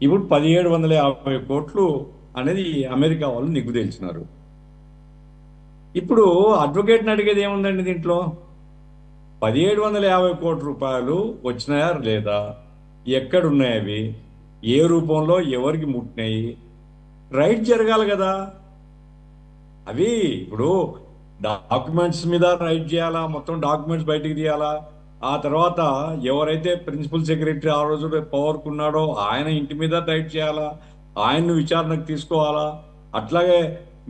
ఇప్పుడు 1750 కోట్లు అనేది అమెరికా వాళ్ళు నిగ్గు తేల్చినారు. ఇప్పుడు అడ్వకేట్ని అడిగేది ఏముందండి దీంట్లో? 1750 కోట్ల రూపాయలు వచ్చినాయా లేదా, ఎక్కడున్నాయి అవి, ఏ రూపంలో ఎవరికి ముట్టినాయి, రైట్ జరగాలి కదా. అవి ఇప్పుడు డాక్యుమెంట్స్ మీద రైట్ చేయాలా, మొత్తం డాక్యుమెంట్స్ బయటికి తీయాలా. ఆ తర్వాత ఎవరైతే ప్రిన్సిపల్ సెక్రటరీ ఆ రోజు పవర్కు ఉన్నాడో ఆయన ఇంటి మీద రైట్ చేయాలా, ఆయన్ను విచారణకు తీసుకోవాలా. అట్లాగే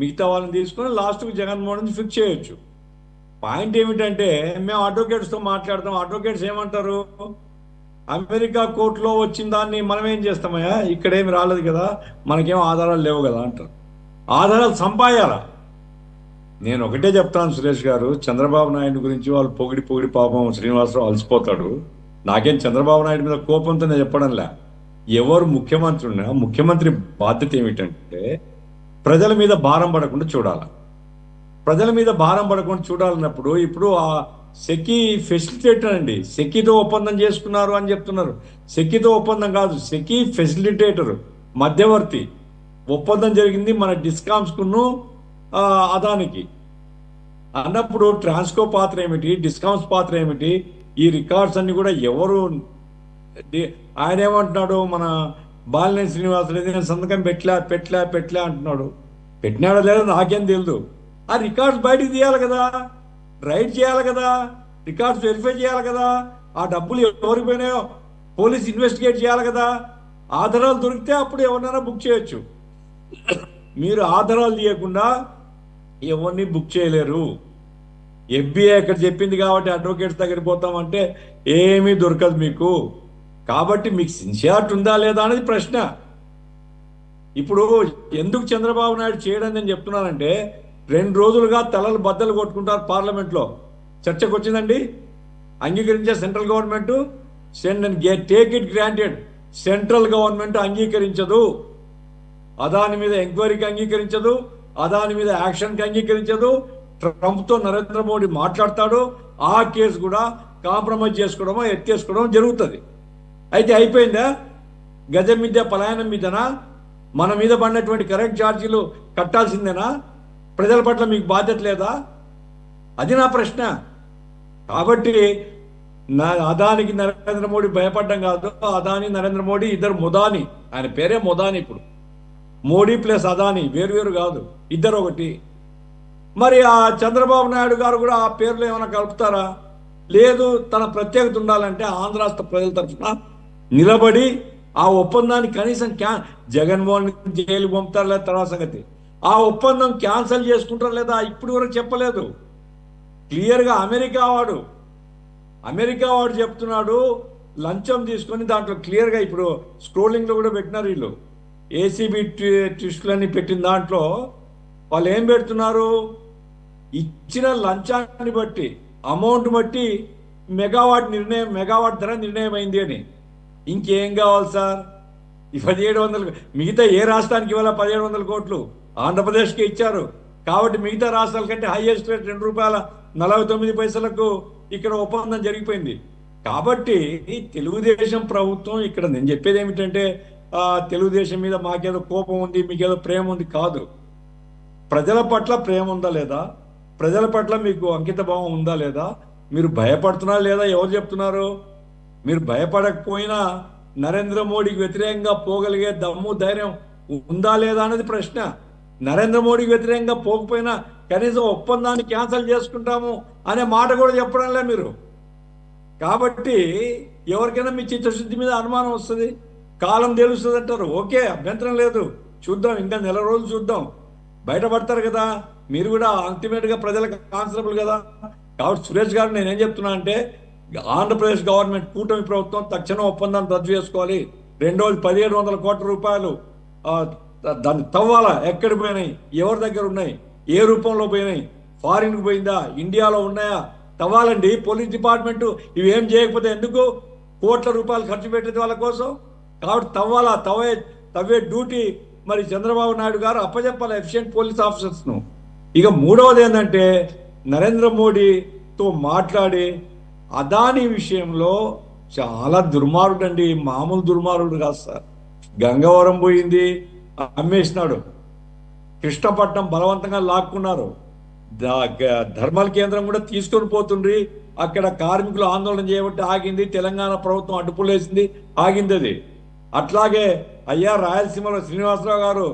మిగతా వాళ్ళని తీసుకొని లాస్ట్కి జగన్మోహన్ ఫిక్స్ చేయొచ్చు. పాయింట్ ఏమిటంటే మేము అడ్వకేట్స్తో మాట్లాడతాం, అడ్వకేట్స్ ఏమంటారు, అమెరికా కోర్టులో వచ్చిన దాన్ని మనం ఏం చేస్తామయ్యా, ఇక్కడేమి రాలేదు కదా, మనకేం ఆధారాలు లేవు కదా అంటారు. ఆధారాలు సంపాయాలా. నేను ఒకటే చెప్తాను సురేష్ గారు, చంద్రబాబు నాయుడు గురించి వాళ్ళు పొగిడి పాపం శ్రీనివాసరావు అలసిపోతాడు. నాకేం చంద్రబాబు నాయుడు మీద కోపంతో నేను చెప్పడంలే. ఎవరు ముఖ్యమంత్రి ఉన్నా ముఖ్యమంత్రి బాధ్యత ఏమిటంటే ప్రజల మీద భారం పడకుండా చూడాలి. ప్రజల మీద భారం పడకుండా చూడాలన్నప్పుడు ఇప్పుడు ఆ సెకీ ఫెసిలిటేటర్ అండి, సెకీతో ఒప్పందం చేసుకున్నారు అని చెప్తున్నారు. సెకీతో ఒప్పందం కాదు, సెకీ ఫెసిలిటేటర్, మధ్యవర్తి ఒప్పందం జరిగింది మన డిస్కామ్స్కును అదానికి అన్నప్పుడు ట్రాన్స్కో పాత్ర ఏమిటి, డిస్కామ్స్ పాత్ర ఏమిటి, ఈ రికార్డ్స్ అన్ని కూడా ఎవరు. ఆయన ఏమంటున్నాడు, మన బాలినేని శ్రీనివాసరావు సంతకం పెట్టలే అంటున్నాడు. పెట్టినాడో లేదో నాకేం తెలియదు. ఆ రికార్డ్స్ బయటికి తీయాలి కదా, రైట్ చేయాలి కదా, రికార్డ్స్ వెరిఫై చేయాలి కదా, ఆ డబ్బులు ఎవరికి పోయినాయో పోలీస్ ఇన్వెస్టిగేట్ చేయాలి కదా. ఆధారాలు దొరికితే అప్పుడు ఎవరినైనా బుక్ చేయొచ్చు. మీరు ఆధారాలు తీయకుండా ఎవరిని బుక్ చేయలేరు. FBI ఇక్కడ చెప్పింది కాబట్టి అడ్వకేట్స్ దగ్గరికి పోతామంటే ఏమీ దొరకదు మీకు. కాబట్టి మీకు సిన్సియారిటీ ఉందా లేదా అనేది ప్రశ్న. ఇప్పుడు ఎందుకు చంద్రబాబు నాయుడు చేయడం నేను చెప్తున్నానంటే 2 రోజులుగా తలలు బద్దలు కొట్టుకుంటారు పార్లమెంట్లో. చర్చకు వచ్చిందండి, అంగీకరించే central government, take it granted, central government అంగీకరించదు, అదాని మీద ఎంక్వైరీకి అంగీకరించదు, అదాని మీద యాక్షన్కి అంగీకరించదు. ట్రంప్తో నరేంద్ర మోడీ మాట్లాడతాడు. ఆ కేసు కూడా కాంప్రమైజ్ చేసుకోవడమో ఎత్తేసుకోవడం జరుగుతుంది. అయితే అయిపోయిందా? గజం మీద పలాయనం మీదనా? మన మీద పడినటువంటి కరెంట్ ఛార్జీలు కట్టాల్సిందేనా? ప్రజల పట్ల మీకు బాధ్యత లేదా? అది నా ప్రశ్న. కాబట్టి అదానికి నరేంద్ర మోడీ భయపడ్డం కాదు. అదాని నరేంద్ర మోడీ ఇద్దరు ముదాని, ఆయన పేరే ముదాని. ఇప్పుడు మోడీ ప్లస్ అదాని వేరు కాదు, ఇద్దరు ఒకటి. మరి ఆ చంద్రబాబు నాయుడు గారు కూడా ఆ పేర్లు ఏమైనా కలుపుతారా? లేదు. తన ప్రత్యేకత ఉండాలంటే ఆంధ్ర రాష్ట్ర ప్రజల తరఫున నిలబడి ఆ ఒప్పందాన్ని కనీసం జగన్మోహన్ జైలు పంపుతారు లేదా తర్వాత సంగతి. ఆ ఒప్పందం క్యాన్సిల్ చేసుకుంటారు లేదా ఇప్పుడు వరకు చెప్పలేదు. క్లియర్గా అమెరికా వాడు చెప్తున్నాడు లంచం తీసుకొని. దాంట్లో క్లియర్గా ఇప్పుడు స్క్రోలింగ్లో కూడా పెట్టినారు వీళ్ళు. ఏసీబీ ట్విస్టులన్నీ పెట్టిన దాంట్లో వాళ్ళు ఏం పెడుతున్నారు? ఇచ్చిన లంచాన్ని బట్టి, అమౌంట్ బట్టి మెగావాట్ ధర నిర్ణయం అయింది అని. ఇంకేం కావాలి సార్? ఈ 1700 మిగతా ఏ రాష్ట్రానికి ఇవాళ 1700 కోట్లు ఆంధ్రప్రదేశ్కి ఇచ్చారు. కాబట్టి మిగతా రాష్ట్రాల కంటే హైయెస్ట్ రేట్ ₹2.49 ఇక్కడ ఒప్పందం జరిగిపోయింది. కాబట్టి తెలుగుదేశం ప్రభుత్వం ఇక్కడ నేను చెప్పేది ఏమిటంటే తెలుగుదేశం మీద మాకేదో కోపం ఉంది, మీకేదో ప్రేమ ఉంది కాదు. ప్రజల పట్ల ప్రేమ ఉందా లేదా? ప్రజల పట్ల మీకు అంకిత భావం ఉందా లేదా? మీరు భయపడుతున్నారా లేదా? ఎవరు చెప్తున్నారు? మీరు భయపడకపోయినా నరేంద్ర మోడీకి వ్యతిరేకంగా పోగలిగే దమ్ము ధైర్యం ఉందా లేదా అనేది ప్రశ్న. నరేంద్ర మోడీకి వ్యతిరేకంగా పోకపోయినా కనీసం ఒప్పందాన్ని క్యాన్సిల్ చేసుకుంటాము అనే మాట కూడా చెప్పడంలే మీరు. కాబట్టి ఎవరికైనా మీ చిత్తశుద్ధి మీద అనుమానం వస్తుంది, కాలం తెలుస్తుంది అంటారు. ఓకే, అభ్యంతరం లేదు, చూద్దాం, ఇంకా నెల రోజులు చూద్దాం, బయటపడతారు కదా. మీరు కూడా అల్టిమేట్గా ప్రజలకు ఆన్సరబుల్ కదా. కాబట్టి సురేష్ గారు నేనేం చెప్తున్నా అంటే ఆంధ్రప్రదేశ్ గవర్నమెంట్ కూటమి ప్రభుత్వం తక్షణం ఒప్పందాన్ని రద్దు చేసుకోవాలి. రెండోది 1700 కోట్ల రూపాయలు దాన్ని తవ్వాలా. ఎక్కడికి పోయినాయి? ఎవరి దగ్గర ఉన్నాయి? ఏ రూపంలో పోయినాయి? ఫారిన్కి పోయిందా? ఇండియాలో ఉన్నాయా? తవ్వాలండి. పోలీస్ డిపార్ట్మెంటు ఇవేం చేయకపోతే ఎందుకు కోట్ల రూపాయలు ఖర్చు పెట్టేది వాళ్ళ కోసం? కాబట్టి తవ్వాలా. తవ్వే డ్యూటీ మరి చంద్రబాబు నాయుడు గారు అప్పచెప్పాలి ఎఫిషియెంట్ పోలీస్ ఆఫీసర్స్ను. ఇక మూడవది ఏంటంటే నరేంద్ర మోడీతో మాట్లాడి అదాని విషయంలో చాలా దుర్మార్గుడు అండి, మామూలు దుర్మార్గుడు కాదు సార్. గంగవరం పోయింది, అమ్మేసినాడు. కృష్ణపట్నం బలవంతంగా లాక్కున్నారు. ధర్మల్ కేంద్రం కూడా తీసుకొని పోతుండ్రి. అక్కడ కార్మికులు ఆందోళన చేయబట్టి ఆగింది. తెలంగాణ ప్రభుత్వం అడ్డుపులేసింది, ఆగింది అది. అట్లాగే అయ్యా రాయలసీమలో శ్రీనివాసరావు గారు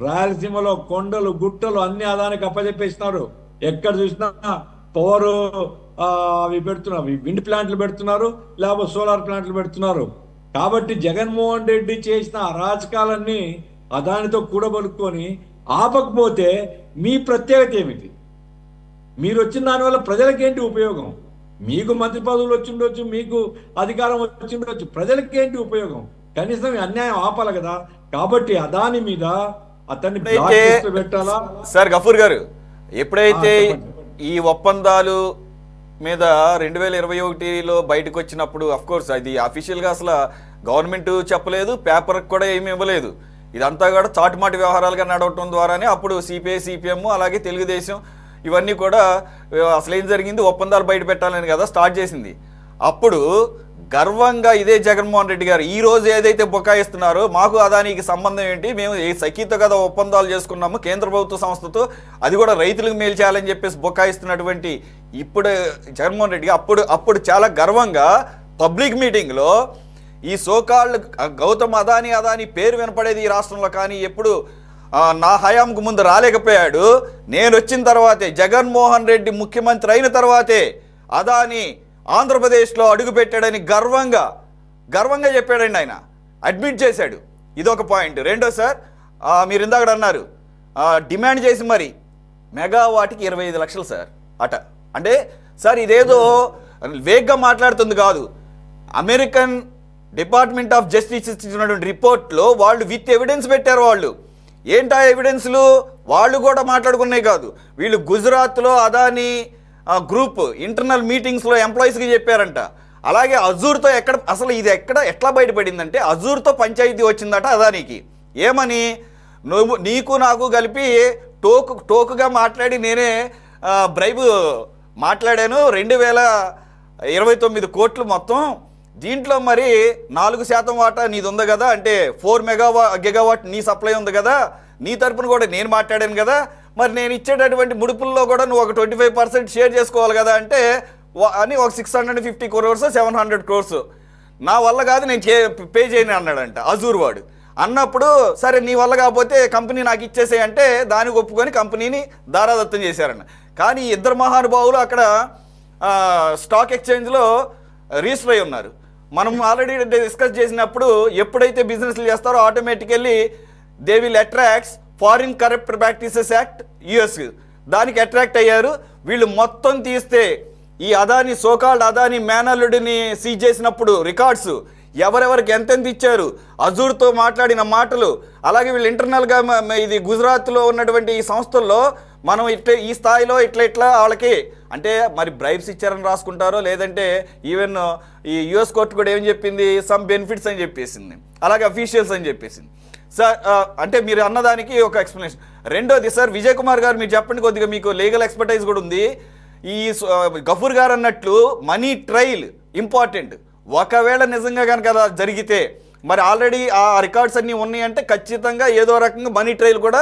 రాయలసీమలో కొండలు గుట్టలు అన్ని అదానికి అప్పచెప్పేసినారు. ఎక్కడ చూసినా పవర్ అవి పెడుతున్నారు, విండ్ ప్లాంట్లు పెడుతున్నారు, లేకపోతే సోలార్ ప్లాంట్లు పెడుతున్నారు. కాబట్టి జగన్మోహన్ రెడ్డి చేసిన అరాచకాలన్నీ అదానితో కూడబలుక్కొని ఆపకపోతే మీ ప్రత్యేకత ఏమిటి? మీరు వచ్చిన దానివల్ల ప్రజలకేంటి ఉపయోగం? మీకు మంత్రి పదవులు వచ్చిండొచ్చు, మీకు అధికారం వచ్చిండొచ్చు, ప్రజలకేంటి ఉపయోగం? కనీసం అన్యాయం ఆపాలి కదా. కాబట్టి అదాని మీద అతన్ని పెట్టాలా? సార్ గఫూర్ గారు, ఎప్పుడైతే ఈ ఒప్పందాలు మీద 2021లో బయటకు వచ్చినప్పుడు అఫ్కోర్స్ అది అఫీషియల్గా అసలు గవర్నమెంట్ చెప్పలేదు, పేపర్కి కూడా ఏమి ఇవ్వలేదు. ఇదంతా కూడా చాటుమాటి వ్యవహారాలుగా నడవటం ద్వారానే అప్పుడు సిపిఐ సిపిఎం అలాగే తెలుగుదేశం ఇవన్నీ కూడా అసలు ఏం జరిగింది ఒప్పందాలు బయట పెట్టాలని కదా స్టార్ట్ చేసింది. అప్పుడు గర్వంగా ఇదే జగన్మోహన్ రెడ్డి గారు ఈ రోజు ఏదైతే బొకాయిస్తున్నారో మాకు అదానికి సంబంధం ఏంటి, మేము సఖీతో కదా ఒప్పందాలు చేసుకున్నాము కేంద్ర ప్రభుత్వ సంస్థతో, అది కూడా రైతులకు మేలు చేయాలని చెప్పేసి బొకాయిస్తున్నటువంటి ఇప్పుడు జగన్మోహన్ రెడ్డి అప్పుడు చాలా గర్వంగా పబ్లిక్ మీటింగ్లో ఈ సోకాళ్ళు గౌతమ్ అదాని పేరు వినపడేది ఈ రాష్ట్రంలో, కానీ ఎప్పుడు నా హయాంకు ముందు రాలేకపోయాడు. నేను వచ్చిన తర్వాతే జగన్మోహన్ రెడ్డి ముఖ్యమంత్రి అయిన తర్వాతే అదాని ఆంధ్రప్రదేశ్లో అడుగుపెట్టాడని గర్వంగా చెప్పాడండి. ఆయన అడ్మిట్ చేశాడు. ఇదొక పాయింట్. రెండో సార్, మీరు ఇందాక అన్నారు డిమాండ్ చేసి మరి మెగావాట్కి 25 లక్షలు సార్ అట. అంటే సార్ ఇదేదో వేగ్గా మాట్లాడుతుంది కాదు. అమెరికన్ డిపార్ట్మెంట్ ఆఫ్ జస్టిస్ ఇచ్చినటువంటి రిపోర్ట్లో వాళ్ళు విత్ ఎవిడెన్స్ పెట్టారు. వాళ్ళు ఏంటా ఎవిడెన్స్లు వాళ్ళు కూడా మాట్లాడుకున్నాయి కాదు. వీళ్ళు గుజరాత్లో అదాని గ్రూప్ ఇంటర్నల్ మీటింగ్స్లో ఎంప్లాయీస్కి చెప్పారంట. అలాగే అజూర్తో అసలు ఇది ఎట్లా బయటపడిందంటే అజూర్తో పంచాయతీ వచ్చిందట అదానికి. ఏమని, నీకు నాకు కలిపి టోకుగా మాట్లాడి నేనే బ్రైబు మాట్లాడాను, 2029 కోట్లు మొత్తం, దీంట్లో మరి 4% వాటా నీది ఉంది కదా, అంటే 4 గిగావాట్ నీ సప్లై ఉంది కదా, నీ తరపున కూడా నేను మాట్లాడాను కదా, మరి నేను ఇచ్చేటటువంటి ముడుపుల్లో కూడా నువ్వు ఒక 25% షేర్ చేసుకోవాలి కదా అంటే అని ఒక 650 crores 700 crores నా వల్ల కాదు, నేను పే చేయను అన్నాడంట అజూర్ వాడు. అన్నప్పుడు సరే నీ వల్ల కాకపోతే కంపెనీ నాకు ఇచ్చేసే అంటే దానికి ఒప్పుకొని కంపెనీని దారాదత్తం చేశారన్న. కానీ ఇద్దరు మహానుభావులు అక్కడ స్టాక్ ఎక్స్చేంజ్లో రిజిస్టర్ అయి ఉన్నారు. మనం ఆల్రెడీ డిస్కస్ చేసినప్పుడు ఎప్పుడైతే బిజినెస్లు చేస్తారో automatically they will attracts foreign corrupt practices act US, దానికి అట్రాక్ట్ అయ్యారు. వీళ్ళు మొత్తం తీస్తే ఈ అదాని సోకాల్డ్ అదాని మేనల్లుడిని సీజ్ చేసినప్పుడు రికార్డ్స్ ఎవరెవరికి ఎంతెంత ఇచ్చారు, అజూర్తో మాట్లాడిన మాటలు, అలాగే వీళ్ళు ఇంటర్నల్గా ఇది గుజరాత్లో ఉన్నటువంటి ఈ సంస్థల్లో మనం ఈ స్థాయిలో ఇట్లా వాళ్ళకి అంటే మరి బ్రైబ్స్ ఇచ్చారని రాసుకుంటారో, లేదంటే ఈవెన్ ఈ యుఎస్ కోర్టు కూడా ఏం చెప్పింది, సమ్ బెనిఫిట్స్ అని చెప్పేసింది, అలాగే అఫీషియల్స్ అని చెప్పేసింది. సార్ అంటే మీరు అన్నదానికి ఒక ఎక్స్ప్లెనేషన్. రెండోది సార్ విజయ్ కుమార్ గారు మీరు చెప్పండి, కొద్దిగా మీకు లీగల్ ఎక్స్పర్టైజ్ కూడా ఉంది. ఈ గఫూర్ గారు అన్నట్లు మనీ ట్రయల్ ఇంపార్టెంట్. ఒకవేళ నిజంగా కనుక అలా జరిగితే మరి ఆల్రెడీ ఆ రికార్డ్స్ అన్నీ ఉన్నాయంటే ఖచ్చితంగా ఏదో రకంగా మనీ ట్రయల్ కూడా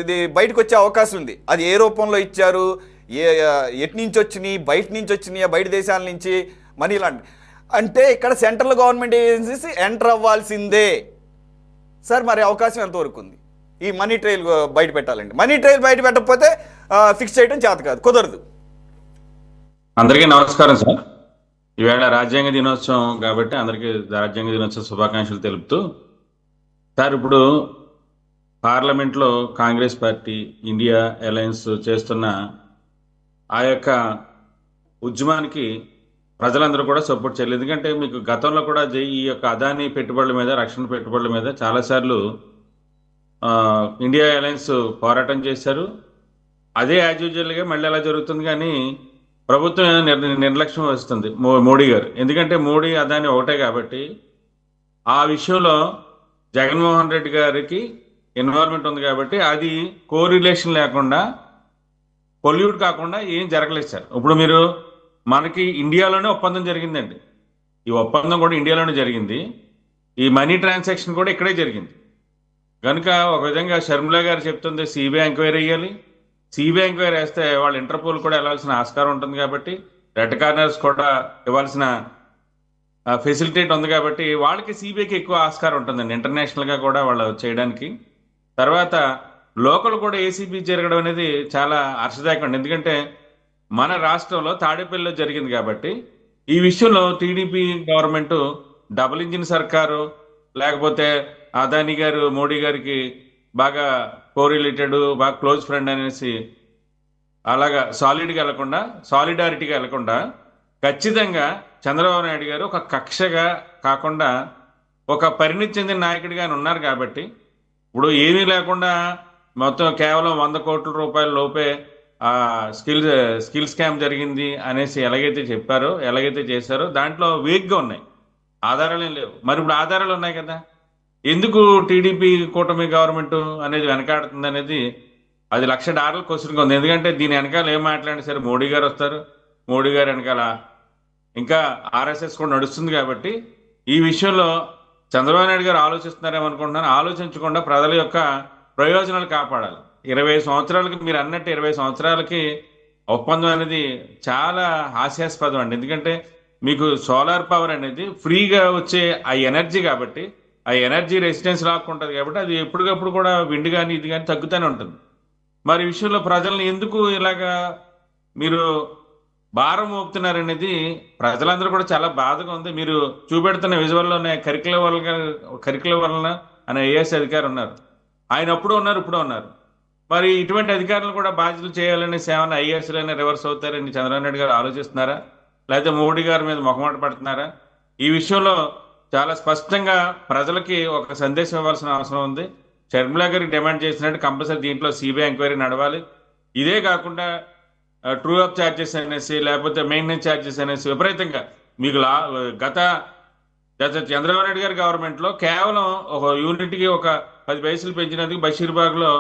ఇది బయటకు వచ్చే అవకాశం ఉంది. అది ఏ రూపంలో ఇచ్చారు, ఎటు నుంచి వచ్చినాయి, బయట నుంచి వచ్చినాయి, బయట దేశాల నుంచి మనీ లాంటి అంటే ఇక్కడ సెంట్రల్ గవర్నమెంట్ ఏజెన్సీస్ ఎంటర్ అవ్వాల్సిందే సార్. మరి అవకాశం ఎంతవరకు ఉంది ఈ మనీ ట్రయల్ బయట పెట్టాలండి? మనీ ట్రయల్ బయట పెట్టకపోతే ఫిక్స్ చేయడం చేత కాదు, కుదరదు. అందరికీ నమస్కారం సార్. ఈవేళ రాజ్యాంగ దినోత్సవం కాబట్టి అందరికీ రాజ్యాంగ దినోత్సవ శుభాకాంక్షలు తెలుపుతూ సార్, ఇప్పుడు పార్లమెంట్లో కాంగ్రెస్ పార్టీ ఇండియా అలయన్స్ చేస్తున్న ఆ యొక్క ఉద్యమానికి ప్రజలందరూ కూడా సపోర్ట్ చేయలేదు. ఎందుకంటే మీకు గతంలో కూడా ఈ యొక్క అదానీ పెట్టుబడుల మీద, రక్షణ పెట్టుబడుల మీద చాలాసార్లు ఇండియా అలయన్స్ పోరాటం చేశారు. అదే యాజ్ యూజువల్గా మళ్ళీ అలా జరుగుతుంది. కానీ ప్రభుత్వం నిర్లక్ష్యం వస్తుంది మోడీ గారు. ఎందుకంటే మోడీ అదాని ఒకటే కాబట్టి ఆ విషయంలో జగన్మోహన్ రెడ్డి గారికి ఇన్వాల్వ్మెంట్ ఉంది కాబట్టి అది కోరిలేషన్ లేకుండా, పొల్యూట్ కాకుండా ఏం జరగలేదు సార్. ఇప్పుడు మీరు మనకి ఇండియాలోనే ఒప్పందం జరిగిందండి. ఈ ఒప్పందం కూడా ఇండియాలోనే జరిగింది. ఈ మనీ ట్రాన్సాక్షన్ కూడా ఇక్కడే జరిగింది. కనుక ఒక విధంగా షర్మిలా గారు చెప్తుంది సిబిఐ ఎంక్వైరీ వేయాలి. సిబిఐ ఎంక్వైరీ వేస్తే వాళ్ళు ఇంటర్పోల్ కూడా వెళ్ళాల్సిన ఆస్కారం ఉంటుంది కాబట్టి, రెడ్ కార్నర్స్ కూడా ఇవ్వాల్సిన ఫెసిలిటేట్ ఉంది కాబట్టి వాళ్ళకి సిబిఐకి ఎక్కువ ఆస్కారం ఉంటుందండి ఇంటర్నేషనల్గా కూడా వాళ్ళు చేయడానికి. తర్వాత లోకల్ కూడా ఏసీబీ జరగడం అనేది చాలా హర్షదాయకం. ఎందుకంటే మన రాష్ట్రంలో తాడేపల్లిలో జరిగింది కాబట్టి ఈ విషయంలో టీడీపీ గవర్నమెంట్ డబుల్ ఇంజిన్ సర్కారు, లేకపోతే అదానీ గారు మోడీ గారికి బాగా కోరిలేటెడ్, బాగా క్లోజ్ ఫ్రెండ్ అనేసి అలాగా సాలిడారిటీగా వెళ్లకుండా ఖచ్చితంగా చంద్రబాబు నాయుడు గారు ఒక కక్షగా కాకుండా ఒక పరిణితి చెందిన నాయకుడిగా ఉన్నారు కాబట్టి ఇప్పుడు ఏమీ లేకుండా మొత్తం కేవలం 100 కోట్ల రూపాయల లోపే స్కిల్ స్కామ్ జరిగింది అనేసి ఎలాగైతే చెప్పారో, ఎలాగైతే చేశారో దాంట్లో వీక్గా ఉన్నాయి, ఆధారాలు ఏం లేవు. మరి ఇప్పుడు ఆధారాలు ఉన్నాయి కదా, ఎందుకు టీడీపీ కూటమి గవర్నమెంట్ అనేది వెనకాడుతుంది అనేది అది $1,00,000 క్వశ్చన్గా ఉంది. ఎందుకంటే దీని వెనకాల ఏం మాట్లాడినా సరే మోడీ గారు వస్తారు, మోడీ గారు వెనకాల ఇంకా ఆర్ఎస్ఎస్ కూడా నడుస్తుంది కాబట్టి ఈ విషయంలో చంద్రబాబు నాయుడు గారు ఆలోచిస్తున్నారేమనుకుంటున్నాను. ఆలోచించకుండా ప్రజల యొక్క ప్రయోజనాలు కాపాడాలి. 20 సంవత్సరాలకి మీరు అన్నట్టు 20 సంవత్సరాలకి ఒప్పందం అనేది చాలా హాస్యాస్పదం అండి. ఎందుకంటే మీకు సోలార్ పవర్ అనేది ఫ్రీగా వచ్చే ఆ ఎనర్జీ కాబట్టి, ఆ ఎనర్జీ రెసిస్టెన్స్ లాక్కుంటుంది కాబట్టి అది ఎప్పటికప్పుడు కూడా విండ్ కానీ ఇది కానీ తగ్గుతూనే ఉంటుంది. మరి ఈ విషయంలో ప్రజల్ని ఎందుకు ఇలాగా మీరు భారం మోపుతున్నారనేది ప్రజలందరూ కూడా చాలా బాధగా ఉంది. మీరు చూపెడుతున్న విజువల్లోనే కరికులం వలన అనే ఐఏఎస్ అధికారి ఉన్నారు, ఆయన అప్పుడు ఉన్నారు, ఇప్పుడు ఉన్నారు. మరి ఇటువంటి అధికారులు కూడా బాధ్యతలు చేయాలని సేవన ఐఏఎస్లైనా రివర్స్ అవుతారని చంద్రబాబు నాయుడు గారు ఆలోచిస్తున్నారా, లేకపోతే మోడీ గారి మీద మొహమాట పడుతున్నారా? ఈ విషయంలో చాలా స్పష్టంగా ప్రజలకి ఒక సందేశం ఇవ్వాల్సిన అవసరం ఉంది. షర్మిలా గారికి డిమాండ్ చేసినట్టు కంపల్సరీ దీంట్లో సిబిఐ ఎంక్వైరీ నడవాలి. ఇదే కాకుండా ట్రూ అప్ ఛార్జెస్ అనేసి, లేకపోతే మెయింటెనెన్స్ ఛార్జెస్ అనేసి విపరీతంగా మీకు గత చంద్రబాబు నాయుడు గారి గవర్నమెంట్లో కేవలం ఒక యూనిట్కి ఒక 10 పైసలు పెంచినందుకు బషీర్బాగ్లో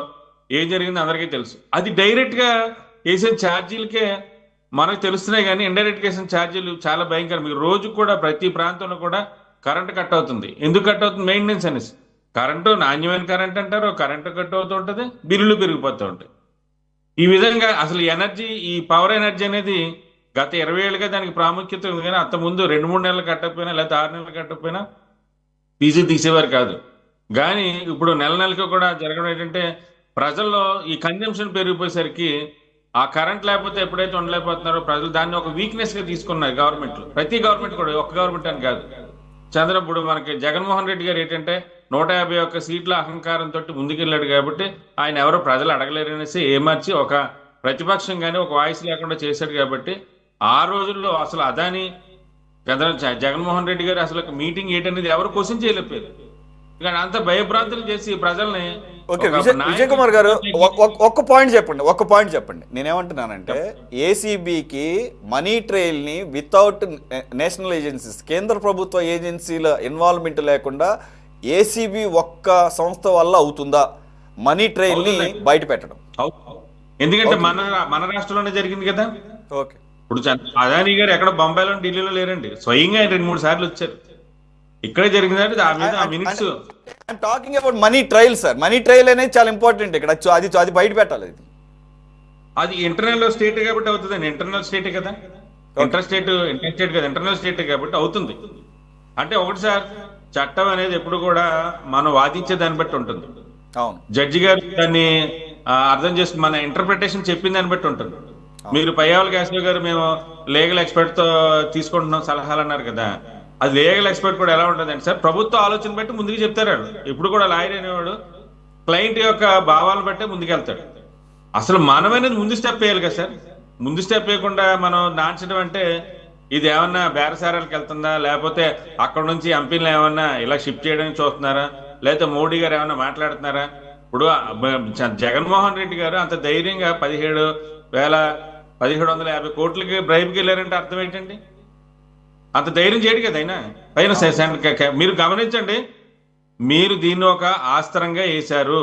ఏం జరిగిందో అందరికీ తెలుసు. అది డైరెక్ట్గా వేసిన ఛార్జీలకే మనకు తెలుస్తున్నాయి, కానీ ఇండైరెక్ట్ వేసిన ఛార్జీలు చాలా భయంకరం. మీకు రోజు కూడా ప్రతి ప్రాంతంలో కూడా కరెంట్ కట్ అవుతుంది. ఎందుకు కట్ అవుతుంది? మెయింటెనెన్స్ అనేసి. కరెంటు నాణ్యమైన కరెంట్ అంటారు, కరెంటు కట్ అవుతూ ఉంటుంది, బిల్లులు పెరిగిపోతూ ఉంటాయి. ఈ విధంగా అసలు ఎనర్జీ, ఈ పవర్ ఎనర్జీ అనేది గత 20 ఏళ్ళుగా దానికి ప్రాముఖ్యత ఉంది, కానీ అంత ముందు 2-3 నెలలు కట్టకపోయినా లేకపోతే 6 నెలలు కట్టకపోయినా ఫీజు తీసేవారు కాదు. కానీ ఇప్పుడు నెల నెలకి కూడా జరగడం ఏంటంటే ప్రజల్లో ఈ కన్జంప్షన్ పెరిగిపోయేసరికి ఆ కరెంట్ లేకపోతే ఎప్పుడైతే ఉండలేకపోతున్నారో ప్రజలు దాన్ని ఒక వీక్నెస్ గా తీసుకున్నారు. గవర్నమెంట్, ప్రతి గవర్నమెంట్ కూడా, ఒక్క గవర్నమెంట్ అని కాదు. చంద్రప్పుడు మనకి జగన్మోహన్ రెడ్డి గారు ఏంటంటే 151 సీట్ల అహంకారంతో ముందుకెళ్ళాడు కాబట్టి ఆయన ఎవరో ప్రజలు అడగలేరు అనేసి ఏమార్చి ఒక ప్రతిపక్షం కానీ ఒక వాయిస్ లేకుండా చేశాడు. కాబట్టి ఆ రోజుల్లో అసలు అదాని జగన్మోహన్ రెడ్డి గారు అసలు మీటింగ్ ఏంటనేది ఎవరు క్వశ్చన్ చేయలేకపోయారు. కానీ అంత భయభ్రాంతులు చేసి ప్రజల్ని. ఓకే, విజయ్ కుమార్ గారు ఒక్క పాయింట్ చెప్పండి. నేనేమంటున్నానంటే ఏసీబీకి మనీ ట్రైల్ ని వితౌట్ నేషనల్ ఏజెన్సీస్, కేంద్ర ప్రభుత్వ ఏజెన్సీల ఇన్వాల్వ్మెంట్ లేకుండా ఏసీబీ ఒక్క సంస్థ వల్ల అవుతుందా మనీ ట్రైల్ ని బయట పెట్టడం? ఎందుకంటే మన రాష్ట్రంలోనే జరిగింది కదా. ఓకే, ఇప్పుడు అదానీ గారు ఎక్కడ బొంబాయిలో ఢిల్లీలో లేరండి, స్వయంగా 2-3 సార్లు వచ్చారు. ఇక్కడే జరిగిందంటే ఆ minutes. I'm talking about money trial sir. Money trial అనేది చాలా ఇంపార్టెంట్ ఇక్కడ. అది బయట పెట్టాలి. అది ఇంటర్నల్ స్టేట్ కాబట్టి అవుతుందండి. ఇంటర్నల్ స్టేటే కదా, ఇంటర్ స్టేట్ కదా, ఇంటర్నల్ స్టేట్ కాబట్టి అవుతుంది. అంటే ఒకటి సార్, చట్టం అనేది ఎప్పుడు కూడా మనం వాదించే దాన్ని బట్టి ఉంటుంది. అవును, జడ్జి గారు దాన్ని అర్థం చేసుకుని మన ఇంటర్ప్రిటేషన్ చెప్పిన దాన్ని బట్టి ఉంటుంది. మీరు పయ్యావల కేశవ్ గారు మేము లీగల్ ఎక్స్పర్ట్ తో తీసుకుంటున్నాం సలహాలు అన్నారు కదా, అది లీగల్ ఎక్స్పర్ట్ కూడా ఎలా ఉంటుందంటే సార్, ప్రభుత్వ ఆలోచన బట్టి ముందుకు చెప్తారు. ఇప్పుడు కూడా లాయర్ అనేవాడు క్లయింట్ యొక్క భావాలను బట్టే ముందుకెళ్తాడు. అసలు మనమనేది ముందు స్టెప్ వేయాలి కదా సార్. ముందు స్టెప్ వేయకుండా మనం నాంచడం అంటే ఇది ఏమన్నా బేరసారాలకు వెళ్తుందా, లేకపోతే అక్కడ నుంచి ఎంపీలు ఏమన్నా ఇలా షిఫ్ట్ చేయడానికి చూస్తున్నారా, లేకపోతే మోడీ గారు ఏమన్నా మాట్లాడుతున్నారా? ఇప్పుడు జగన్మోహన్ రెడ్డి గారు అంత ధైర్యంగా 1750 కోట్లకి బ్రైబ్కి వెళ్ళారంటే అర్థం ఏంటండి? అంత ధైర్యం చేయడు కదా అయినా. పైన మీరు గమనించండి, మీరు దీన్ని ఒక ఆస్త్రంగా వేశారు.